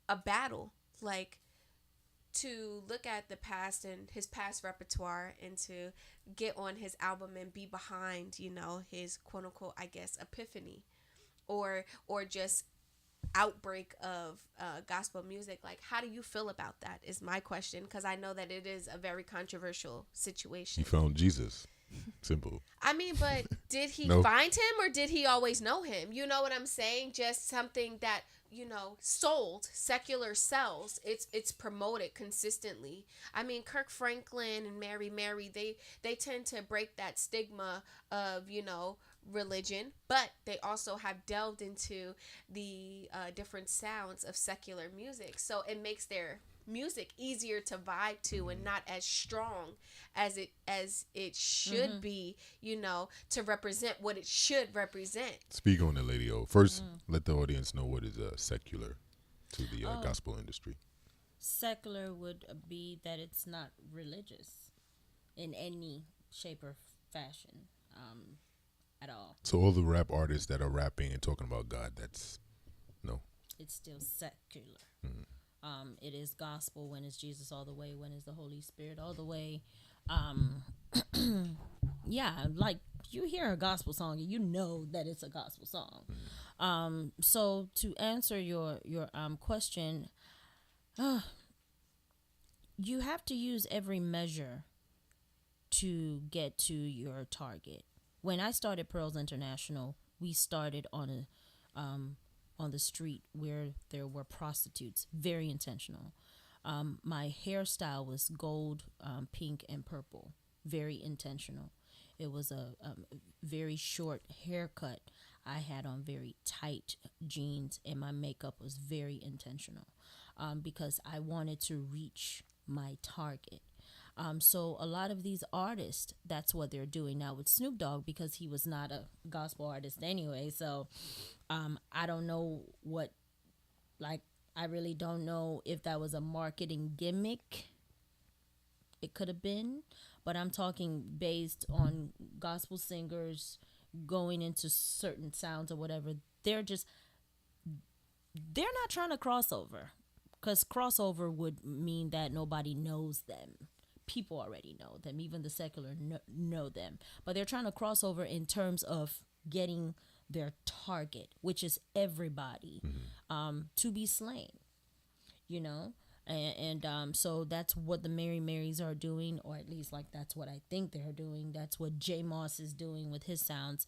a battle, like, to look at the past and his past repertoire and to get on his album and be behind, his quote unquote, I guess, epiphany or just outbreak of gospel music. Like, how do you feel about that is my question, because I know that it is a very controversial situation. He found Jesus. Simple. I mean, but did he No. find him, or did he always know him? You know what I'm saying? Just something that, sold, secular sells. It's promoted consistently. I mean, Kirk Franklin and Mary, they tend to break that stigma of, religion, but they also have delved into the different sounds of secular music. So it makes their music easier to vibe to and not as strong as it should be, to represent what it should represent. Speak on it, Lady O. First, let the audience know what is secular to the gospel industry. Secular would be that it's not religious in any shape or fashion at all. So all the rap artists that are rapping and talking about God, that's no. It's still secular. It is gospel when it's Jesus all the way, when it's the Holy Spirit all the way. Yeah, like you hear a gospel song and you know that it's a gospel song. So to answer your question, you have to use every measure to get to your target. When I started Pearls International, we started on the street where there were prostitutes. Very intentional. My hairstyle was gold, pink, and purple. Very intentional. It was a very short haircut. I had on very tight jeans, and my makeup was very intentional because I wanted to reach my target. So a lot of these artists, that's what they're doing now with Snoop Dogg, because he was not a gospel artist anyway. So I don't know I really don't know if that was a marketing gimmick. It could have been, but I'm talking based on gospel singers going into certain sounds or whatever. They're not trying to cross over, because crossover would mean that nobody knows them. People already know them. Even the secular know them. But they're trying to cross over in terms of getting their target, which is everybody, to be slain, And so that's what the Mary Marys are doing, or at least like that's what I think they're doing. That's what J Moss is doing with his sounds.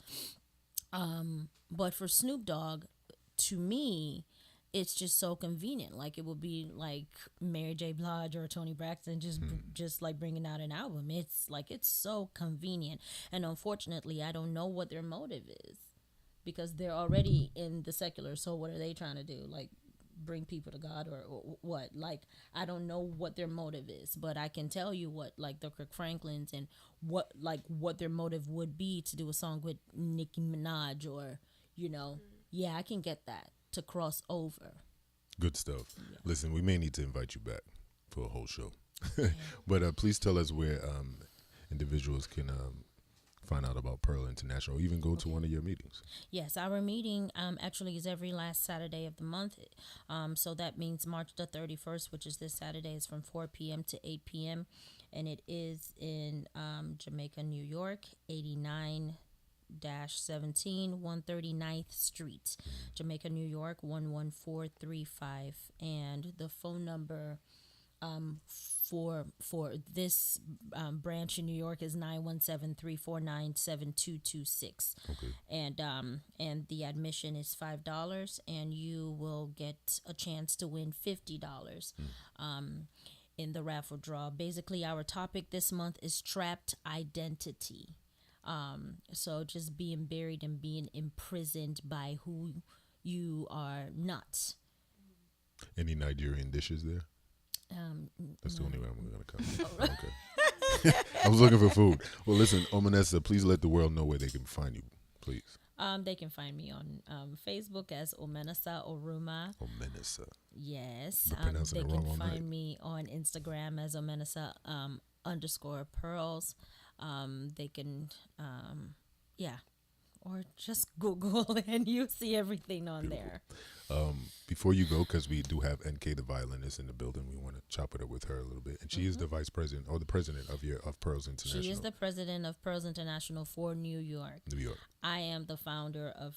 But for Snoop Dogg, to me, it's just so convenient. Like, it would be like Mary J. Blige or Tony Braxton just like bringing out an album. It's like, it's so convenient. And unfortunately, I don't know what their motive is, because they're already in the secular. So what are they trying to do? Like, bring people to God or what? Like, I don't know what their motive is, but I can tell you what, like, the Kirk Franklins and what their motive would be to do a song with Nicki Minaj or, yeah, I can get that. To cross over. Good stuff. Yeah. Listen, we may need to invite you back for a whole show. But please tell us where individuals can find out about Pearl International, or even go to one of your meetings. Yes, our meeting actually is every last Saturday of the month. So that means March the 31st, which is this Saturday, is from 4 p.m. to 8 p.m. And it is in Jamaica, New York, 89-17 139th Street, Jamaica, New York 11435, and the phone number for this branch in New York is 917-349-7226. Okay. And the admission is $5, and you will get a chance to win $50 in the raffle draw. Basically, our topic this month is trapped identity. So just being buried and being imprisoned by who you are not. Any Nigerian dishes there? That's the only way I'm going to come. Okay. I was looking for food. Well, listen, Omenesa, please let the world know where they can find you, please. They can find me on Facebook as Omenesa Oruma. Omenesa. Yes. Been pronouncing They it wrong can all find night. me on Instagram as Omenesa _pearls. They can, or just Google and you see everything on there. Before you go, because we do have NK the violinist in the building, we want to chop it up with her a little bit. And she is the vice president or the president of Pearls International. She is the president of Pearls International for New York. New York. I am the founder of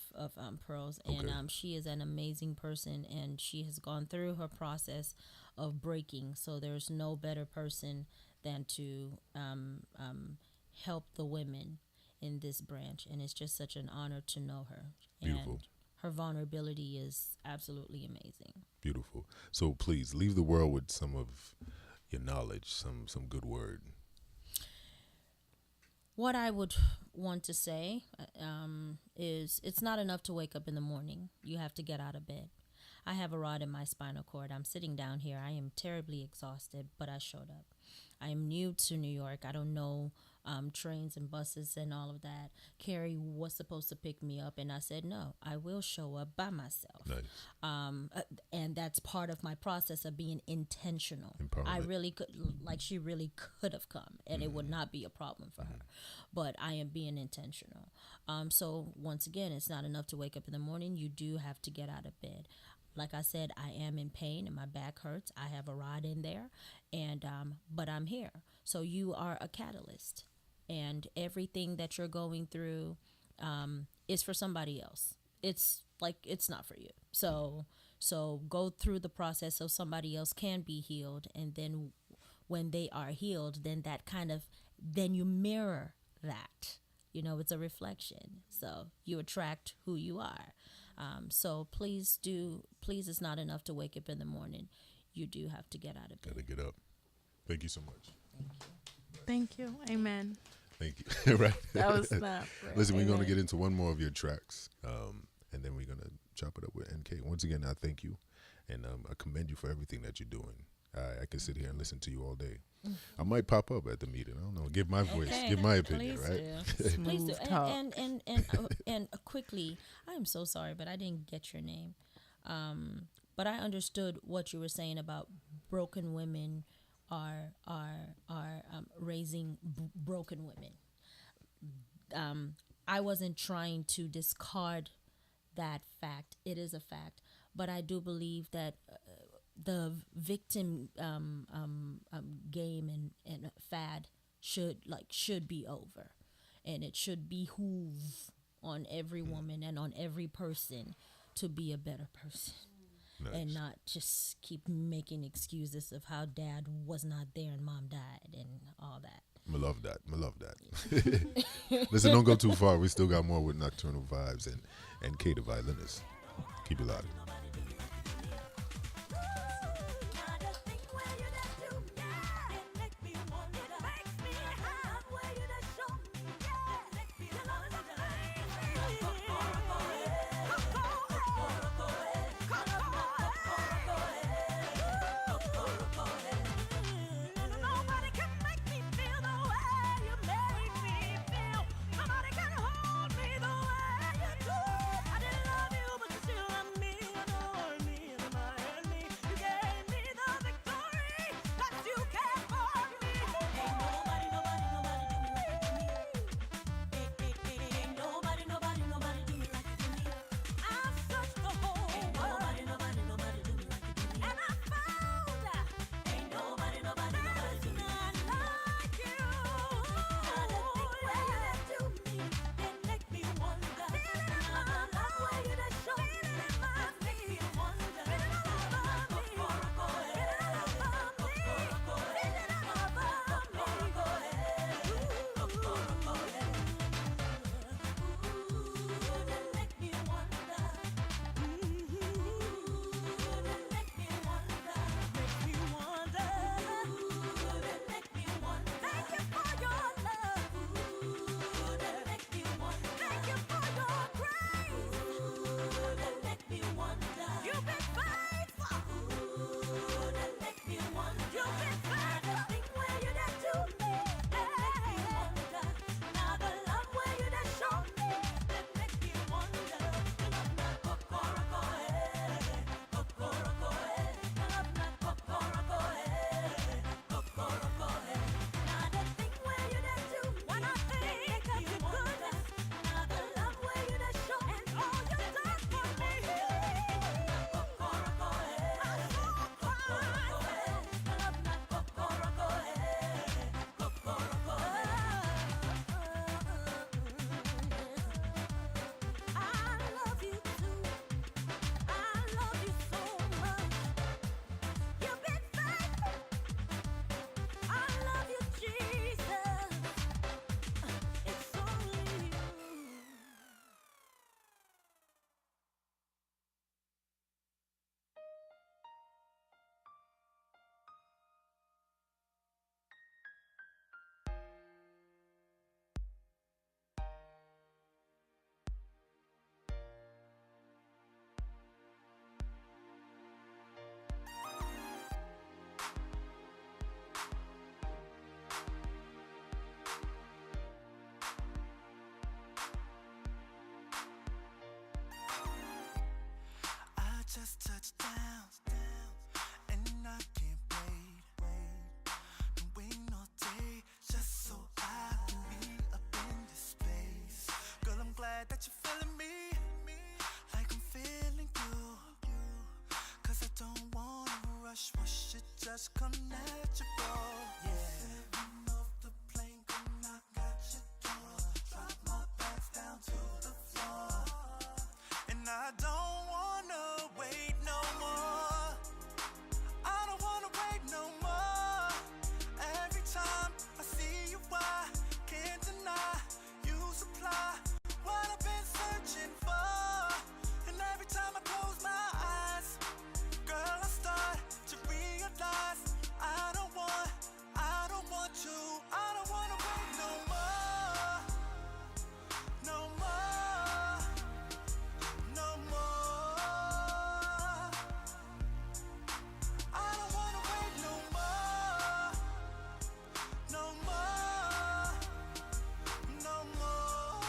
Pearls, and Okay. she is an amazing person, and she has gone through her process of breaking. So there's no better person than to help the women in this branch, and it's just such an honor to know her. Beautiful. And her vulnerability is absolutely amazing. Beautiful. So please leave the world with some of your knowledge, some good word. What I would want to say is it's not enough to wake up in the morning. You have to get out of bed. I have a rod in my spinal cord. I'm sitting down here. I am terribly exhausted, but I showed up. I am new to New York. I don't know trains and buses and all of that. Carrie was supposed to pick me up, and I said, no, I will show up by myself. Nice. And that's part of my process of being intentional. Empowerment. I really could, she really could have come, and it would not be a problem for her. But I am being intentional. So once again, it's not enough to wake up in the morning. You do have to get out of bed. Like I said, I am in pain and my back hurts. I have a rod in there, and but I'm here. So you are a catalyst, and everything that you're going through is for somebody else. It's not for you. So go through the process so somebody else can be healed, and then when they are healed, then then you mirror that. It's a reflection. So you attract who you are. So please, it's not enough to wake up in the morning. You do have to get out of bed. Gotta get up. Thank you so much. Thank you. Amen. Thank you. Right. That was snap. Listen, we're gonna get into one more of your tracks, and then we're gonna chop it up with NK. Once again, I thank you, and I commend you for everything that you're doing. I can sit here and listen to you all day. I might pop up at the meeting. I don't know. Give my voice. Give my opinion. Please Right. do. Please do. Smooth talk. And quickly, I am so sorry, but I didn't get your name. But I understood what you were saying about broken women are raising broken women. I wasn't trying to discard that fact. It is a fact, but I do believe that the victim game and fad should be over, and it should behoove on every woman and on every person to be a better person. Nice. And not just keep making excuses of how dad was not there and mom died and all that. I love that. Listen, don't go too far. We still got more with Nocturnal Vibes and Kate the violinist. Keep it loud. Nobody can make me feel the way you make me feel. Nobody can hold me the way you do. I didn't love you, but you still love me. Adore me, admire me. You gave me the victory that you care for me. Ain't nobody do me like you do me. Ain't nobody do me just touched down, and I can't wait. Been waiting all day just so I can be up in this space. Girl, I'm glad that you're feeling me, like I'm feeling you. Cause I don't wanna rush it just come natural. Yeah. Off the plane, come knock at your door. Drop my bags down to the floor. And I don't wanna wait no more. I don't wanna wait no more. Every time I see you, I can't deny you supply what I've been searching for. And every time I close my eyes, girl, I start to realize I don't want to, I don't wanna wait no more, no more, no more. I don't wanna wait no more, no more, no more.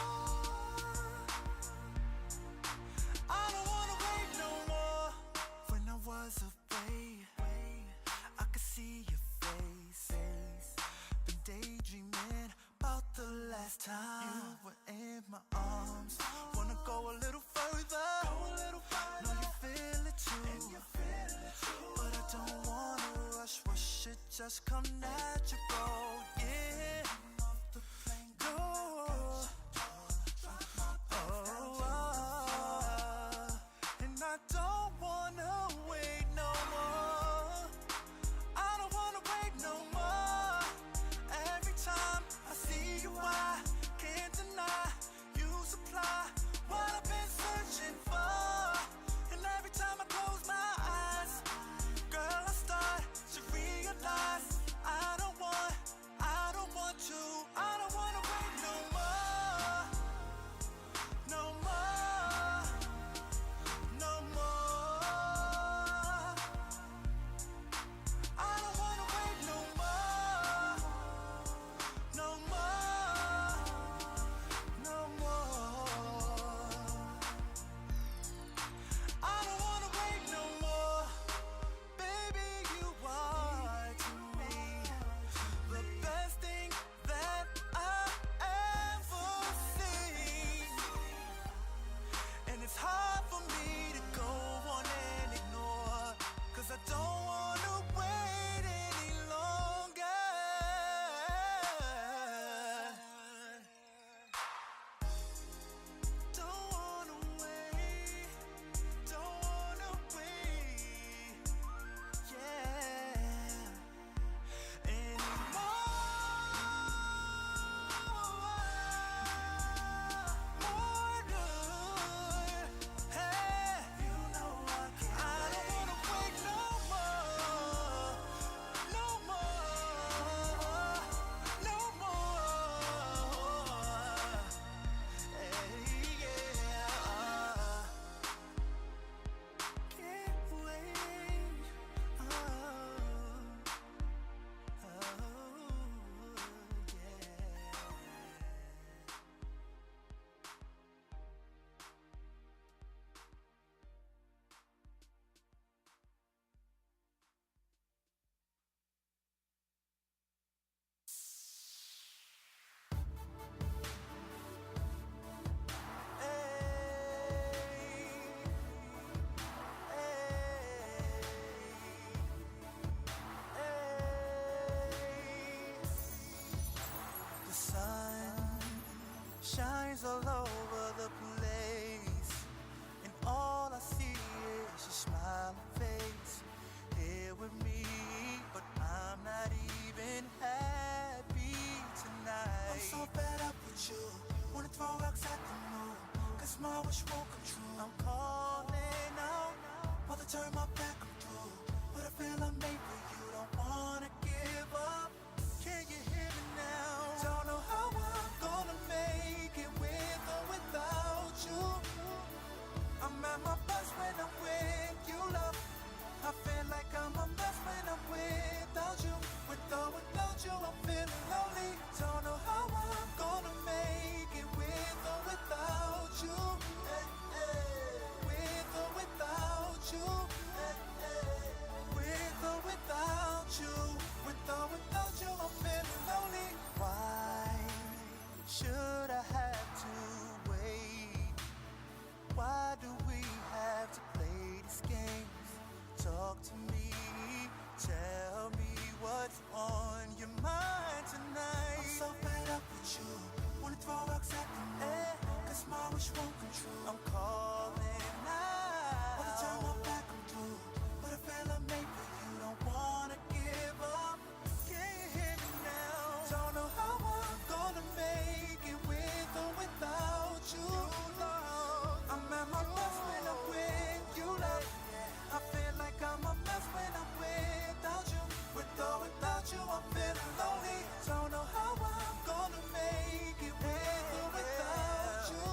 I don't wanna wait no more. When I was away, I could see your face. Been daydreaming about the last time you were in my arms. Wanna go a little further. Know you feel it too. But I don't wanna rush it just come natural. Yeah. And I don't wanna wait no more. I don't wanna wait no more. Every time I see you, I can't deny you supply what I've been searching for. And every time I close my eyes, girl, I start to realize I don't want to, I don't wanna wait no more, no more, no more. I don't wanna wait no more, no more, no more. I don't wanna wait no more. Baby, you are to me the best thing that I ever seen. And it's hard for me to go on and ignore, cause I don't wanna wait any longer. Don't wanna wait, don't wanna wait, yeah, anymore. More good, hey, you know I can't. I don't wanna wait no more, no more, no more. Hey, yeah. Can't wait. Oh, the sun shines all over the place, and all I see is your smiling face here with me. But I'm not even happy tonight. I'm so fed up with you, wanna throw rocks at the moon, cause my wish won't come true. I'm calling out, mother turn my back, I'm through. But I feel I'm made for you, don't wanna give up. Can you hear me now? Don't know how I'm gonna make it with or without you. I'm at my best when I'm with you, love. I feel like I'm a mess when I'm without you. With or without you, I'm feeling lonely. Don't know how I'm gonna make it with or without you. Hey, hey. With or without you. talk to me. Tell me what's on your mind tonight. I'm so fed up with you. Wanna throw rocks at the moon, 'cause my wish won't come true. I'm calling now. Wanna turn my back on through, but I feel I'm made for you. Don't wanna give up. Can you hear me now? Don't know how I'm gonna make it with or without you. I'm at my best when I'm with you, love. I feel like I'm a mess when I'm without you. With or without you, I'm feeling lonely. Don't know how I'm gonna make it with or without you.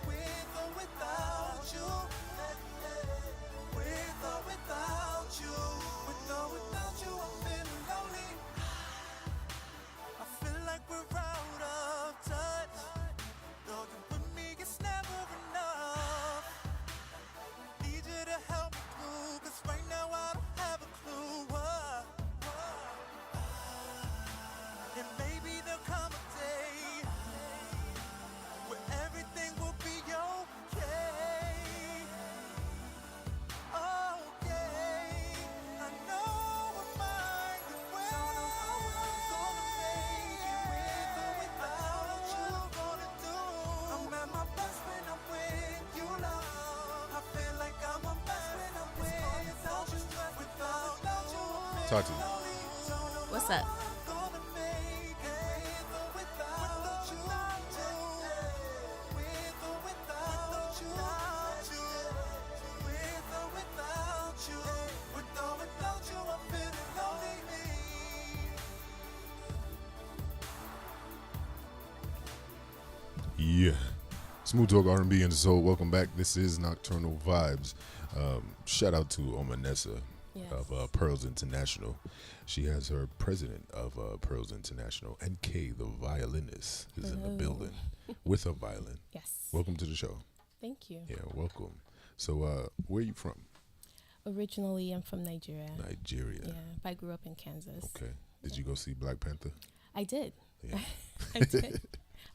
With or without you. With or without you. With or without you, I'm feeling lonely. I feel like we're out of touch. Though you with me, it's never enough. Need you to help me through, 'cause right now I don't have a clue. And maybe there'll come a day where everything will be okay. Okay, I know we're mine this way. Don't know how I'm gonna make it with or without you. Gonna do. I'm at my best when I'm with you, love. I feel like I'm a mess when I'm without you. Without you, Tati, What's up? gonna make it with or without you. With or without you. With or without you. With or without you, I'm feeling lonely. yeah. Smooth Talk R&B and Soul. Welcome back. This is Nocturnal Vibes. Shout out to Omenesa Yes. of Pearls International. She has her president of Pearls International, and Kay, the violinist, is in the Hello. building with a violin. Yes. Welcome to the show. Thank you. Yeah, welcome. So, where are you from? Originally, I'm from Nigeria. Nigeria. Yeah, but I grew up in Kansas. Okay. Did you go see Black Panther? I did. Yeah. I did.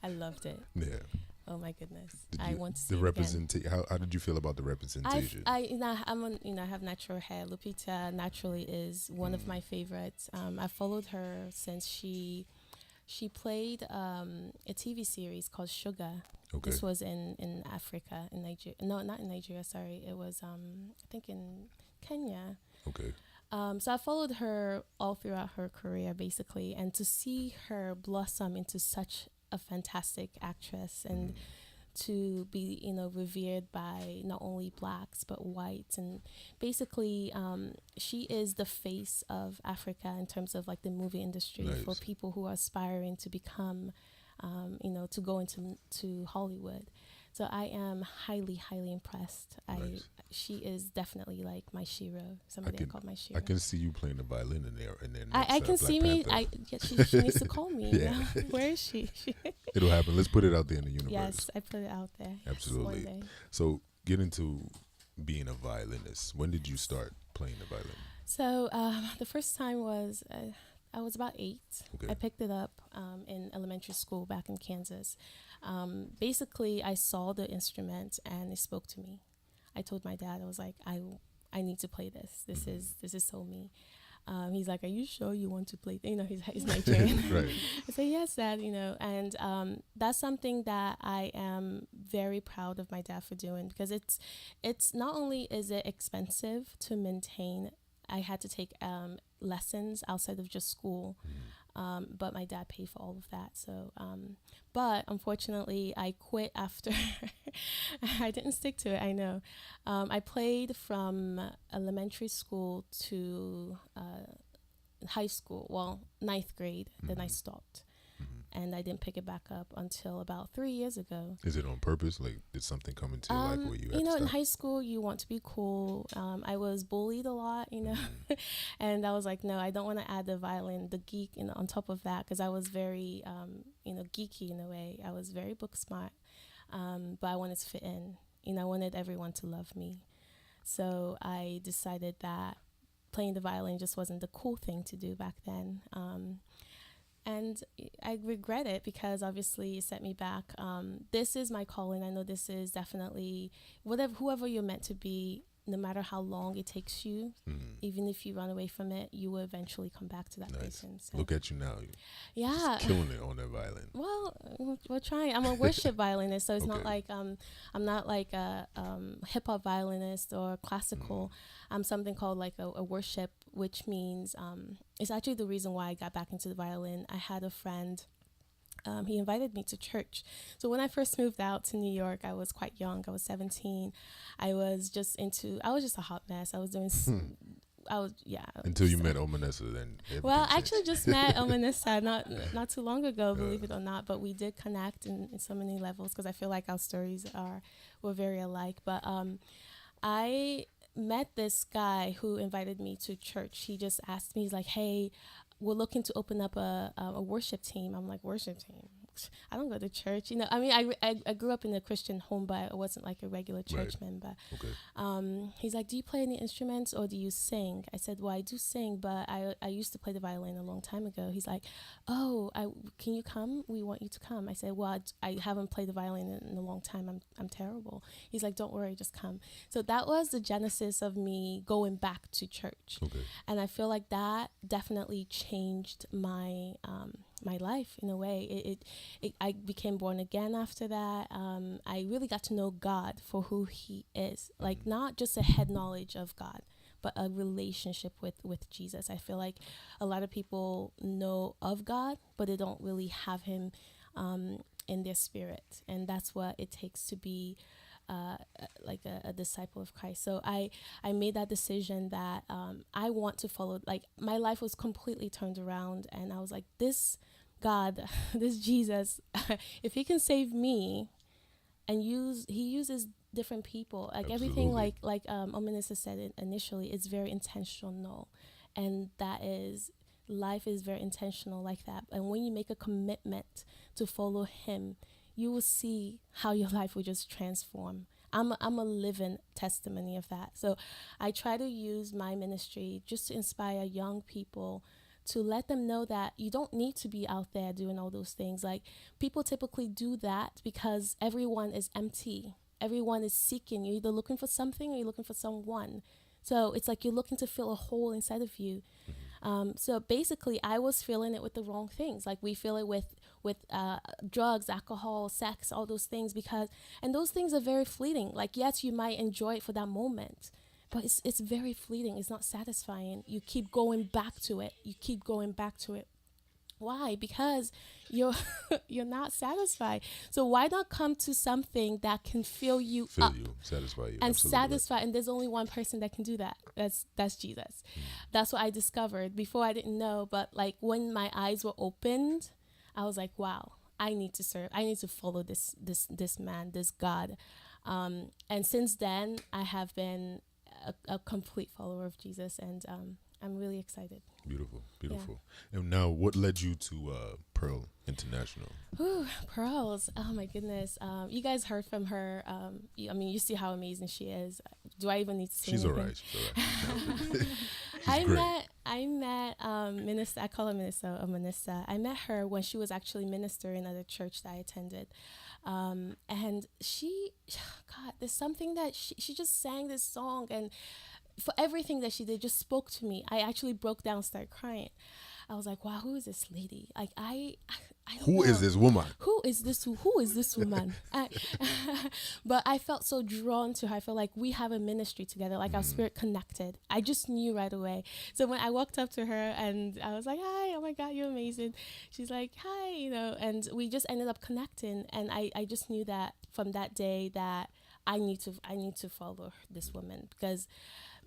I loved it. Yeah. Oh my goodness. Did I you- want to see the it again. representation. How did you feel about the representation? I have natural hair. Lupita naturally is one of my favorites. I followed her since she played a TV series called Sugar. Okay. This was in Africa, in Nigeria. No, not in Nigeria. Sorry, it was I think in Kenya. Okay. So I followed her all throughout her career, basically, and to see her blossom into such a fantastic actress and to be, revered by not only blacks but whites, and basically, she is the face of Africa in terms of like the movie industry for Nice. people who are aspiring to become, to go into Hollywood. So I am highly, highly impressed. Nice. She is definitely like my shiro. Somebody I can- call my shiro. I can see you playing the violin in there. I can see me. She needs to call me. Yeah. Where is she? It'll happen. Let's put it out there in the universe. Yes, I put it out there. Absolutely. One day. So, get into being a violinist. When did you start playing the violin? So the first time was I was about 8. Okay. I picked it up in elementary school back in Kansas. Basically, I saw the instrument and it spoke to me. I told my dad, I was like, I need to play this. This is so me. He's like, are you sure you want to play? He's Nigerian. Right. I say, yes, Dad, and that's something that I am very proud of my dad for doing, because it's not only is it expensive to maintain, I had to take lessons outside of just school, but my dad paid for all of that. So, but unfortunately, I quit after. I didn't stick to it, I know. I played from elementary school to high school, well, 9th grade, then I stopped. And I didn't pick it back up until about 3 years ago. Is it on purpose? Like, did something come into your life where you had to in stop? high school, you want to be cool. I was bullied a lot, and I was like, no, I don't want to add the violin, the geek, on top of that, because I was very, geeky in a way. I was very book smart, but I wanted to fit in. I wanted everyone to love me. So I decided that playing the violin just wasn't the cool thing to do back then. And I regret it, because obviously it set me back. This is my calling. I know this is definitely whoever you're meant to be, no matter how long it takes you, even if you run away from it, you will eventually come back to that person. So, Look at you now. yeah, Just killing it on that violin. well, we're trying. I'm a worship violinist, so it's not Okay. like I'm not like a hip hop violinist or classical. I'm something called like a worship, which means it's actually the reason why I got back into the violin. I had a friend. He invited me to church. So when I first moved out to New York, I was quite young. I was 17. I was just a hot mess. I was doing, Until you met Omenesa, then. Well, I everything actually changed. just met Omenesa not too long ago, believe it or not. But we did connect in so many levels because I feel like our stories were very alike. But I met this guy who invited me to church. He just asked me, he's like, hey, we're looking to open up a worship team. I'm like, worship team? I don't go to church. You know, I mean, I grew up in a Christian home, but I wasn't like a regular church member. Okay. He's like, do you play any instruments or do you sing? I said, well, I do sing, but I used to play the violin a long time ago. He's like, oh, can you come? We want you to come. I said, well, I haven't played the violin in a long time. I'm terrible. He's like, don't worry, just come. So that was the genesis of me going back to church. Okay. And I feel like that definitely changed my my life in a way. I became born again after that. I really got to know God for who he is, like not just a head knowledge of God, but a relationship with Jesus. I feel like a lot of people know of God, but they don't really have him in their spirit. And that's what it takes to be like a disciple of Christ. So I made that decision that I want to follow. Like my life was completely turned around, and I was like, this God, this Jesus, if he can save me, and he uses different people, like everything, like Omenesa said it initially, it's very intentional, and that is life is very intentional like that. And when you make a commitment to follow him, you will see how your life will just transform. I'm a living testimony of that. So I try to use my ministry just to inspire young people, to let them know that you don't need to be out there doing all those things. Like people typically do that because everyone is empty. Everyone is seeking. You're either looking for something or you're looking for someone. So it's like you're looking to fill a hole inside of you. So basically, I was feeling it with the wrong things. Like we feel it with drugs, alcohol, sex, all those things, and those things are very fleeting. Like, yes, you might enjoy it for that moment, but it's very fleeting. It's not satisfying. You keep going back to it. Why? Because you're not satisfied. So why not come to something that can fill you up, satisfy you, and absolutely satisfy? And there's only one person that can do that. That's Jesus. That's what I discovered. Before I didn't know, but like when my eyes were opened, I was like, wow, I need to serve. I need to follow this man, this God. And since then, I have been a complete follower of Jesus, and I'm really excited. Beautiful. And now, what led you to Pearl International? Ooh, Pearls. Oh my goodness. You guys heard from her. You see how amazing she is. Do I even need to say She's anything? all right. She's I great. met Minister. I call her Minister Omenesa. I met her when she was actually ministering at a church that I attended, and she, God, there's something that she just sang this song, and for everything that she did, just spoke to me. I actually broke down, started crying. I was like, wow, who is this lady? Like I don't know. Who is this woman? Who is this woman? But I felt so drawn to her. I felt like we have a ministry together, like our spirit connected. I just knew right away. So when I walked up to her and I was like, hi, oh my God, you're amazing. She's like, hi, and we just ended up connecting. And I just knew that from that day that I need to follow this woman, because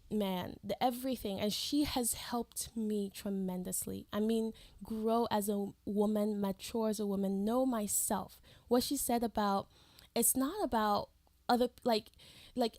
man, everything, and she has helped me tremendously. I mean, grow as a woman, mature as a woman, know myself. What she said about, it's not about other, like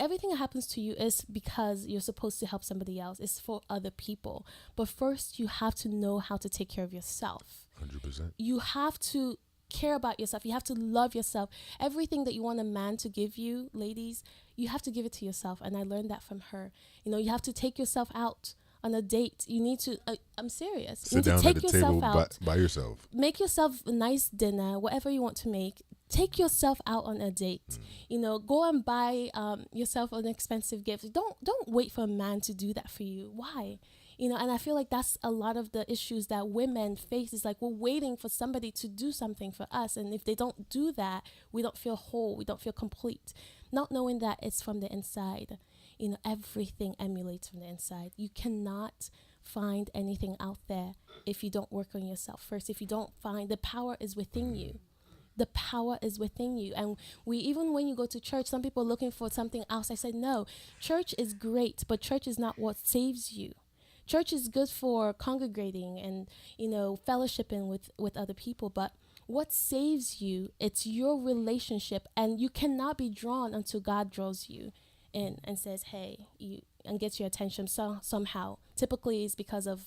everything that happens to you is because you're supposed to help somebody else. It's for other people. But first, you have to know how to take care of yourself. 100%. You have to care about yourself. You have to love yourself. Everything that you want a man to give you, ladies, you have to give it to yourself. And I learned that from her. You have to take yourself out on a date. You need to, I'm serious. Sit down at the table by yourself. Make yourself a nice dinner, whatever you want to make. Take yourself out on a date. Go and buy yourself an expensive gift. Don't wait for a man to do that for you. Why? And I feel like that's a lot of the issues that women face, is like we're waiting for somebody to do something for us. And if they don't do that, we don't feel whole. We don't feel complete. Not knowing that it's from the inside. Everything emulates from the inside. You cannot find anything out there if you don't work on yourself first. If you don't find, the power is within you. The power is within you. And even when you go to church, some people are looking for something else. I said, no, church is great, but church is not what saves you. Church is good for congregating and, fellowshipping with other people. But what saves you, it's your relationship. And you cannot be drawn until God draws you in and says, hey, and gets your attention somehow. Typically, it's because of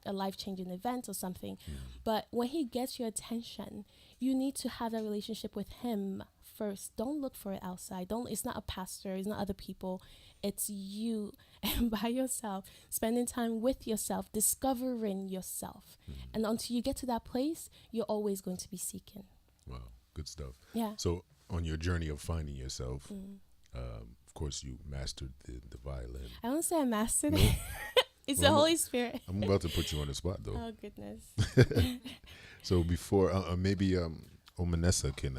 a life-changing event or something. But when he gets your attention, you need to have a relationship with him first. Don't look for it outside. It's not a pastor. It's not other people. It's you and by yourself, spending time with yourself, discovering yourself. And until you get to that place, you're always going to be seeking. Wow, good stuff. Yeah. So on your journey of finding yourself, of course, you mastered the violin. I won't say I mastered it. It's the Holy Spirit. I'm about to put you on the spot, though. Oh, goodness. So before, maybe Omenesa can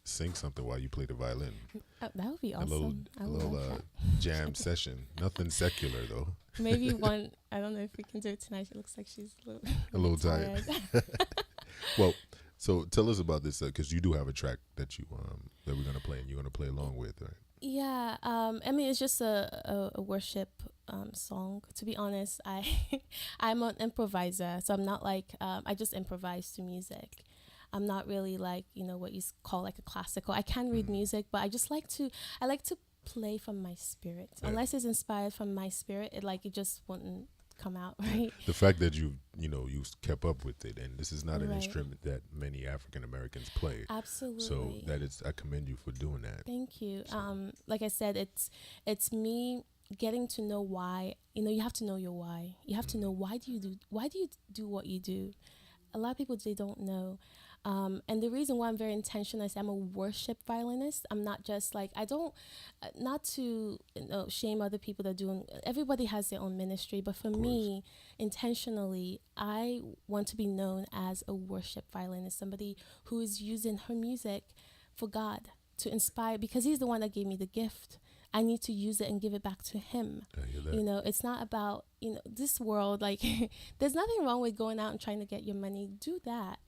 sing something while you play the violin. That would be awesome. A little jam session. Nothing secular, though. Maybe one. I don't know if we can do it tonight. She looks like she's a little tired. Well, so tell us about this, because you do have a track that we're gonna play, and you're gonna play along with, right? Yeah. It's just a worship song. To be honest, I'm an improviser, so I'm not like I just improvise to music. I'm not really like what you call like a classical. I can read music, but I like to play from my spirit. Yeah. Unless it's inspired from my spirit, it just wouldn't come out, right? The fact that you kept up with it, and this is not an instrument that many African Americans play. Absolutely. So I commend you for doing that. Thank you. So. Like I said, it's me getting to know why. You have to know your why. You have to know why do you do what you do. A lot of people, they don't know. And the reason why I'm very intentional is I'm a worship violinist. I'm not just like, I don't, not to shame other people that are doing, everybody has their own ministry. But for me, intentionally, I want to be known as a worship violinist, somebody who is using her music for God to inspire, because he's the one that gave me the gift. I need to use it and give it back to him. It's not about, this world, like, there's nothing wrong with going out and trying to get your money. Do that.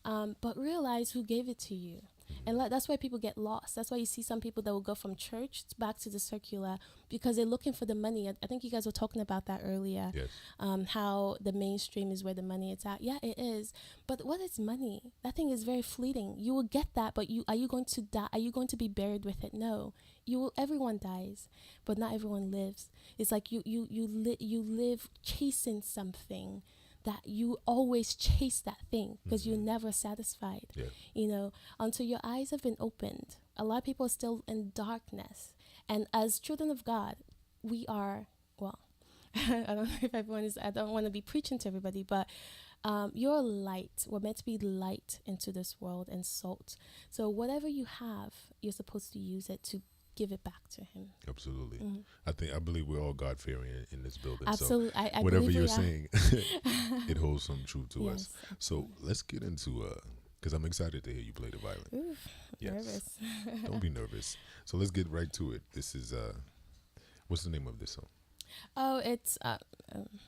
But realize who gave it to you. And that's why people get lost. That's why you see some people that will go from church back to the secular, because they're looking for the money. I think you guys were talking about that earlier. Yes. How the mainstream is where the money is at. Yeah, it is. But what is money? That thing is very fleeting. You will get that, but are you going to die? Are you going to be buried with it? No. Everyone dies, but not everyone lives. It's like you live chasing something, that you always chase that thing because you're never satisfied. Until your eyes have been opened. A lot of people are still in darkness, and as children of God, we are, I don't know if everyone is, I don't want to be preaching to everybody, but you're light. We're meant to be light into this world and salt. So whatever you have, you're supposed to use it to give it back to him. Absolutely. I believe we're all God-fearing in this building. Absolutely. So I whatever you're saying, it holds some truth to us. Absolutely. So let's get into, because I'm excited to hear you play the violin. Oof, nervous. Don't be nervous. So let's get right to it. This is, what's the name of this song? Oh, it's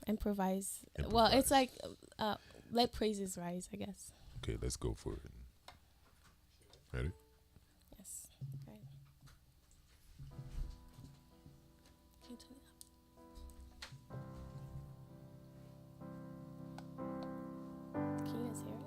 Improvise. Well, it's like Let Praises Rise, I guess. Okay, let's go for it. Ready? Yes. Okay. Can you turn it up? Can you guys hear it?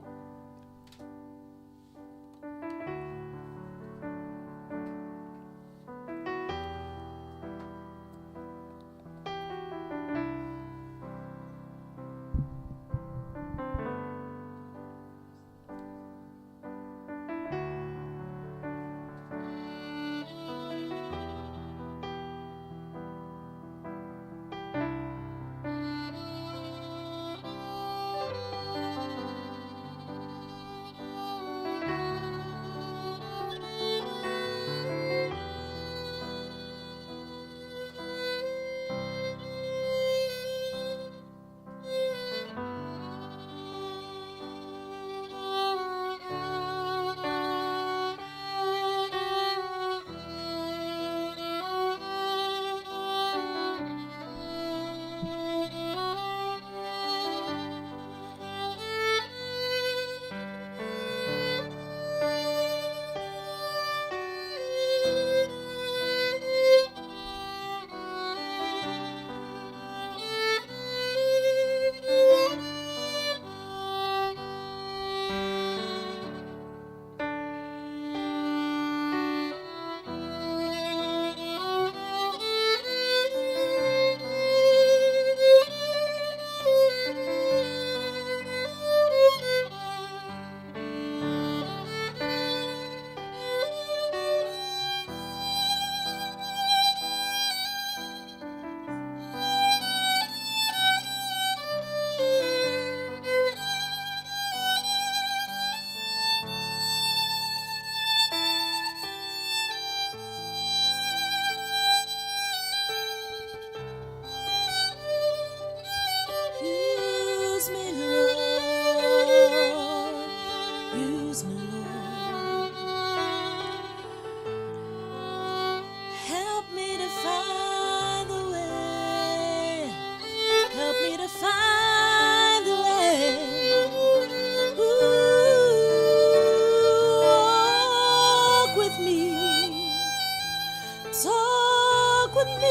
walk with me.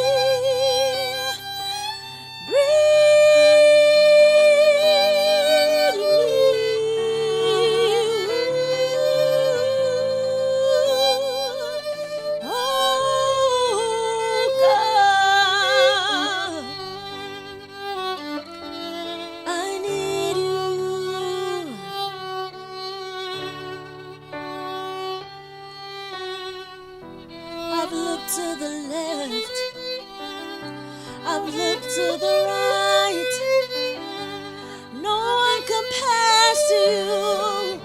I've looked to the left, I've looked to the right. No one compares to you.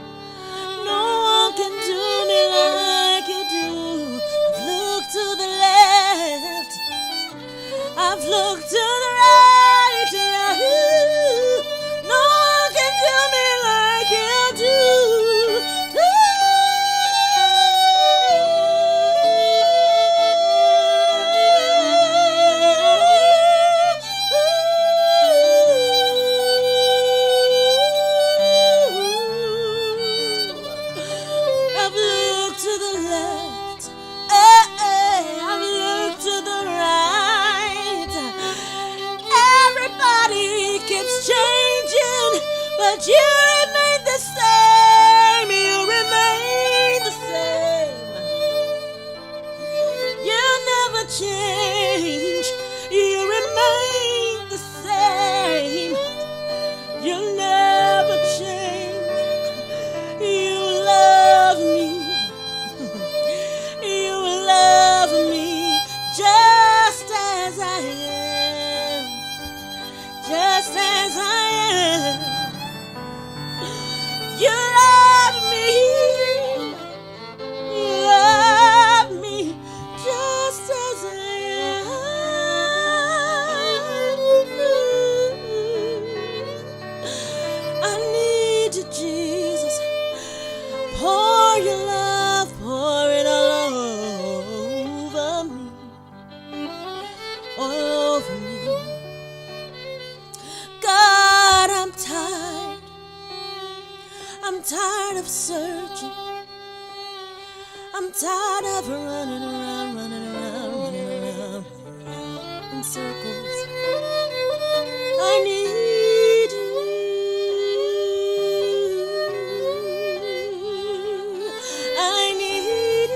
No one can do me like you do. I've looked to the left, I've looked to the right. Yeah. No one can do me like you do. I've looked to the left, I've looked to the right. Everybody keeps changing, but you remain the same. You remain the same. You never change. You remain the same. You never change. You love me. You love me just as I am. Just as I am. You love me. You love me just as I am. I need you, Jesus. Pour your love, pour it all over me. All over me. God, I'm tired. I'm tired of searching. I'm tired of running around, running around, running around in circles. I need you. I need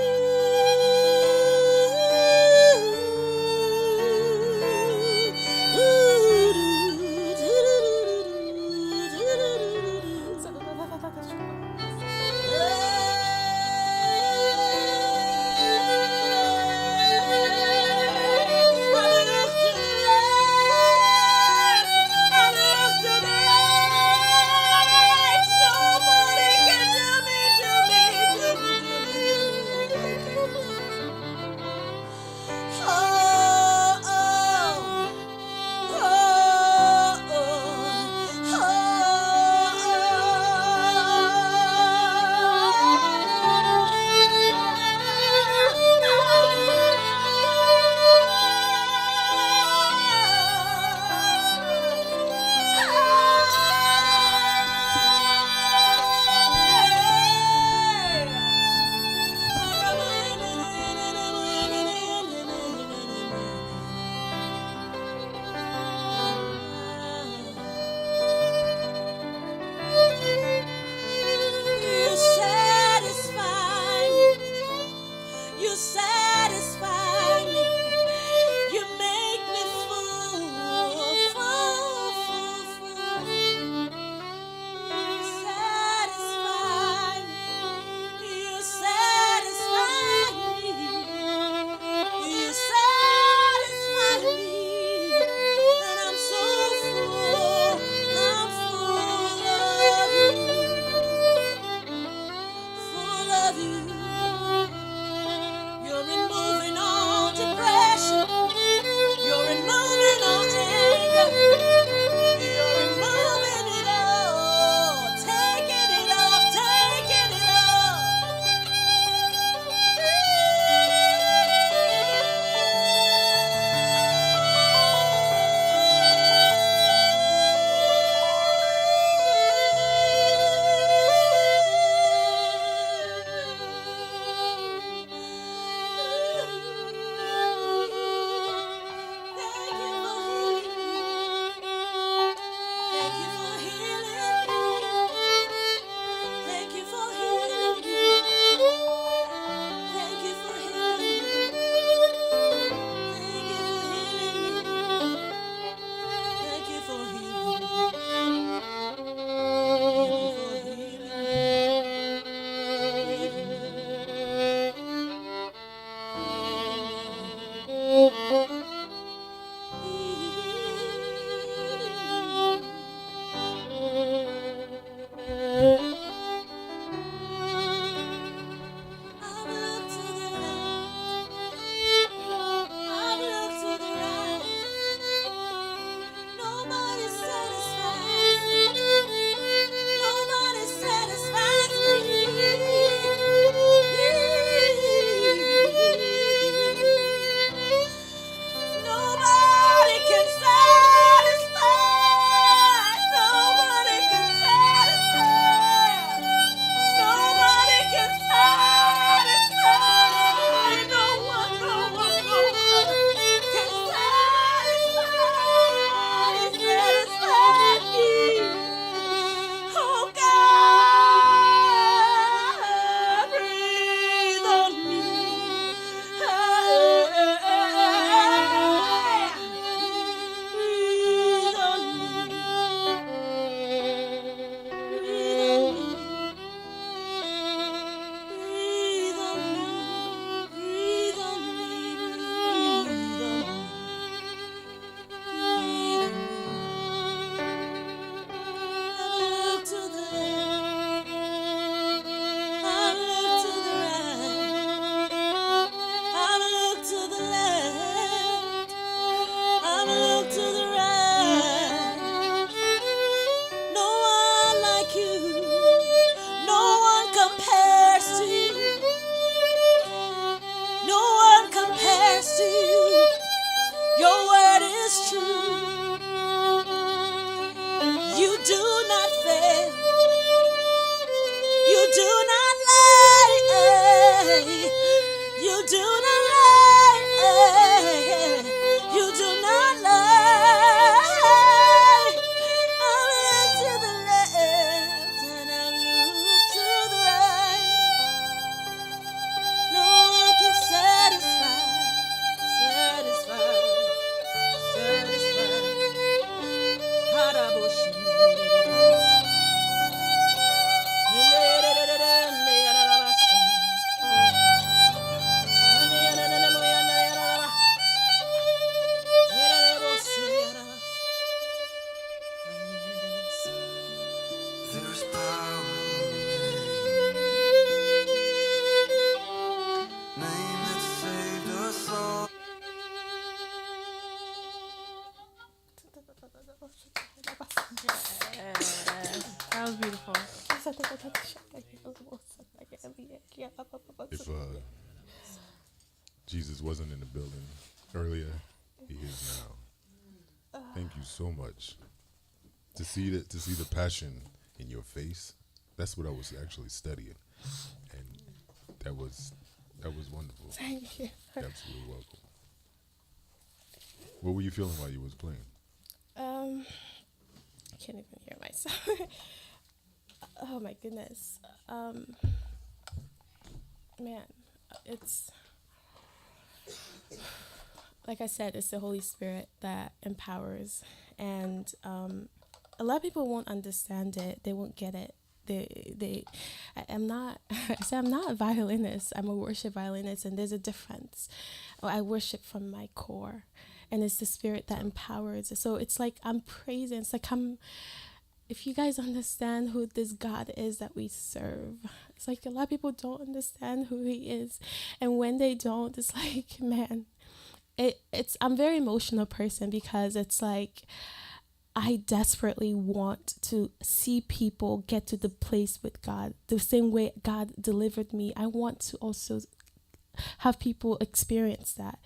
the right. You do not lie. I look to the left and I look to the right. No one can satisfy. Haraboshi. There's power in the name that saved us all. That was beautiful. If Jesus wasn't in the building earlier, he is now. Thank you so much. To see the passion in your face, that's what I was actually studying, and that was wonderful. Thank you. Absolutely welcome. What were you feeling while you was playing? I can't even hear myself. Oh my goodness. Man, it's like I said, it's the Holy Spirit that empowers, and a lot of people won't understand it. They won't get it. I'm not. I'm not a violinist. I'm a worship violinist, and there's a difference. I worship from my core, and it's the Spirit that empowers. So it's like I'm praising. It's like if you guys understand who this God is that we serve, it's like a lot of people don't understand who He is, and when they don't, it's like, man, I'm a very emotional person, because it's like I desperately want to see people get to the place with God the same way God delivered me. I want to also have people experience that.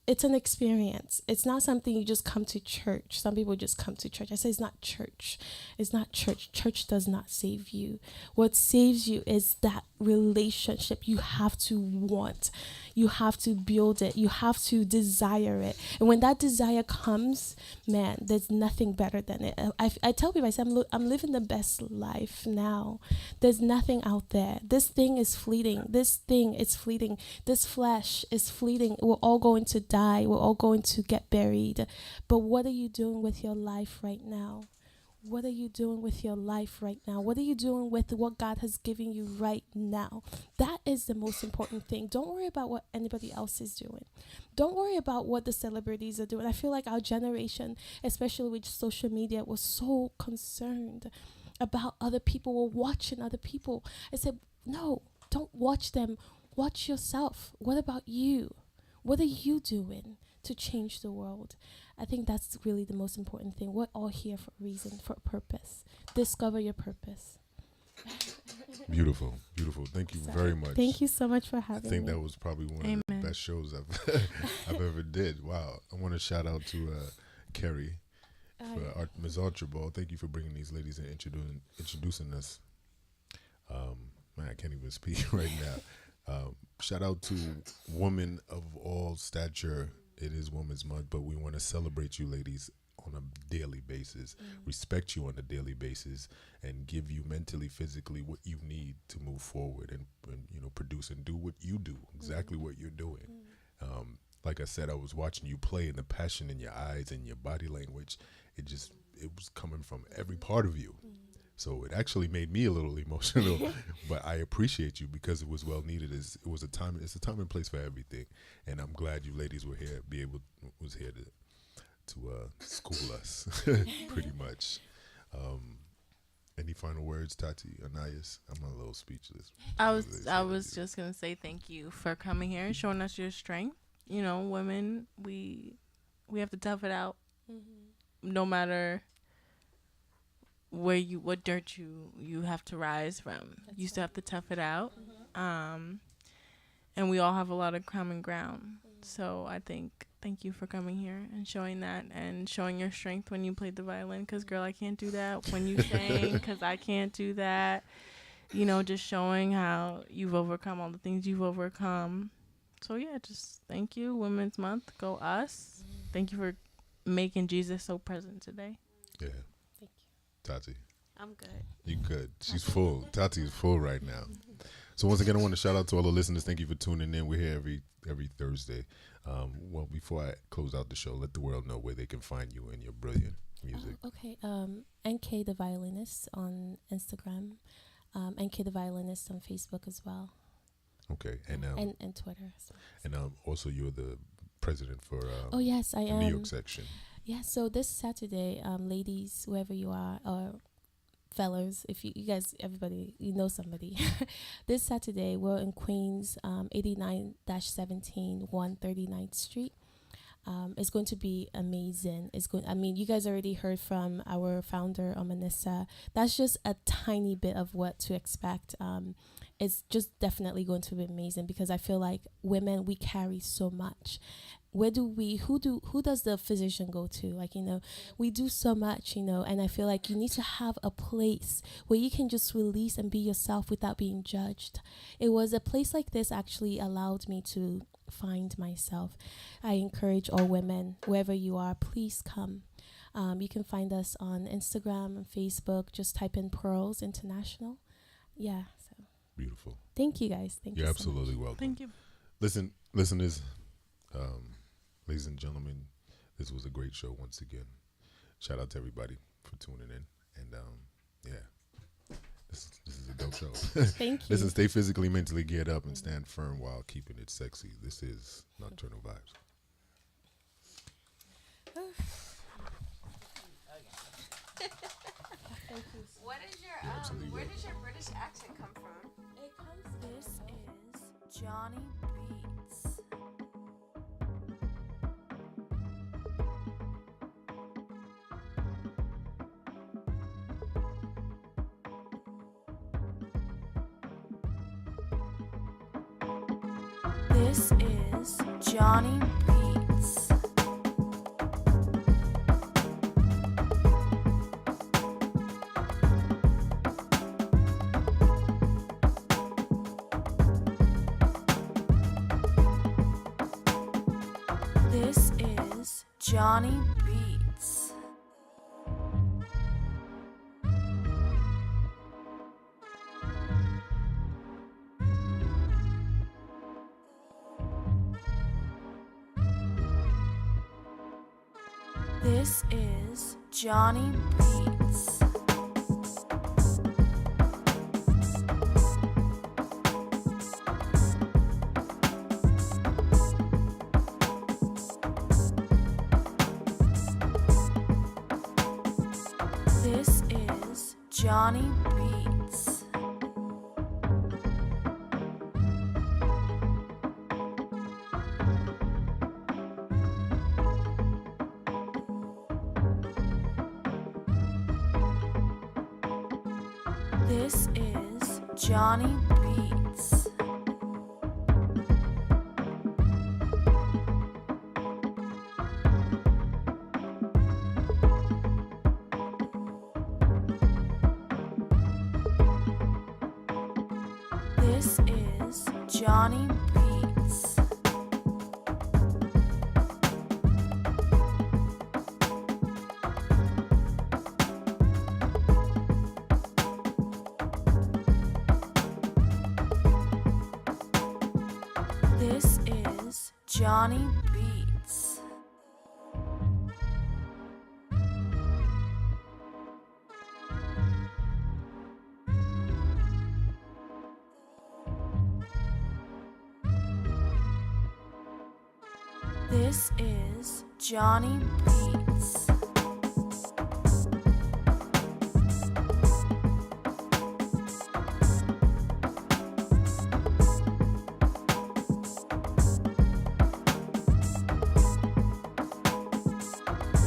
It's an experience. It's not something you just come to church. Some people just come to church. I say it's not church. It's not church. Church does not save you. What saves you is that relationship you have to want. You have to build it. You have to desire it. And when that desire comes, man, there's nothing better than it. I tell people, I say, I'm living the best life now. There's nothing out there. This thing is fleeting. This thing is fleeting. This flesh is fleeting. We're all going to die. We're all going to get buried. But what are you doing with your life right now? What are you doing with your life right now? What are you doing with what God has given you right now? That is the most important thing. Don't worry about what anybody else is doing. Don't worry about what the celebrities are doing. I feel like our generation, especially with social media, was so concerned about other people or watching other people. I said, no, don't watch them. Watch yourself. What about you? What are you doing to change the world? I think that's really the most important thing. We're all here for a reason, for a purpose. Discover your purpose. Beautiful, beautiful. Thank you very much. Thank you so much for having me. I think that was probably one of the best shows I've ever did. Wow. I want to shout out to Carrie, for Ms. Archibald. Thank you for bringing these ladies and introducing us. Man, I can't even speak right now. Shout out to women of all stature. It is Women's Month, but we want to celebrate you ladies on a daily basis, respect you on a daily basis, and give you mentally, physically what you need to move forward and produce and do what you do, exactly what you're doing. Like I said, I was watching you play, and the passion in your eyes and your body language, it was coming from every part of you. So it actually made me a little emotional, but I appreciate you because it was well needed. It's a time and place for everything, and I'm glad you ladies were here. Was here to school us, pretty much. Any final words, Tati, Anais? I'm a little speechless. I was just gonna say thank you for coming here and showing us your strength. Women, we have to tough it out, no matter what dirt you have to rise from. You still have to tough it out. And we all have a lot of common ground. So I thank you for coming here and showing that, and showing your strength when you played the violin, because girl, I can't do that. When you sang, because I can't do that. Just showing how you've overcome all the things you've overcome, So yeah, just thank you, Women's Month. Go us. Thank you for making Jesus so present today. Yeah. Thank Tati, I'm good. you good. She's full. Tati is full right now. So once again, I want to shout out to all the listeners. Thank you for tuning in. We're here every Thursday. Well, before I close out the show, let the world know where they can find you and your brilliant music. Okay. NK the Violinist on Instagram. NK the Violinist on Facebook as well. Okay, and Twitter. So. and also you're the president for Oh yes, I the am. New York section. Yeah. So this Saturday, ladies, whoever you are, or fellas, if you guys, everybody, you know somebody. This Saturday, we're in Queens, 89-17, 139th Street. It's going to be amazing. I mean, you guys already heard from our founder, Omenesa. That's just a tiny bit of what to expect. It's just definitely going to be amazing because I feel like women, we carry so much. Who does the physician go to? Like, we do so much, and I feel like you need to have a place where you can just release and be yourself without being judged. It was a place like this actually allowed me to find myself. I encourage all women, wherever you are, please come. You can find us on Instagram and Facebook. Just type in Pearls International. Yeah. So Beautiful. thank you guys. Thank you. You're so absolutely much. welcome. Thank you. Listen, listeners, ladies and gentlemen, this was a great show once again. Shout out to everybody for tuning in, and yeah, this is a dope show. Thank you. Listen, stay physically, mentally geared up, and stand firm while keeping it sexy. This is Nocturnal Vibes. What is your You're absolutely where welcome. does your British accent come from? This is Johnny Beats. This is Johnny Beats. This is Johnny Beats. This is Johnny Beats. This is Johnny Beats. This is Johnny Beats. This is Johnny Beats. This is Johnny Beats. This is Johnny Beats.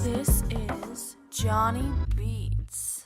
This is Johnny Beats.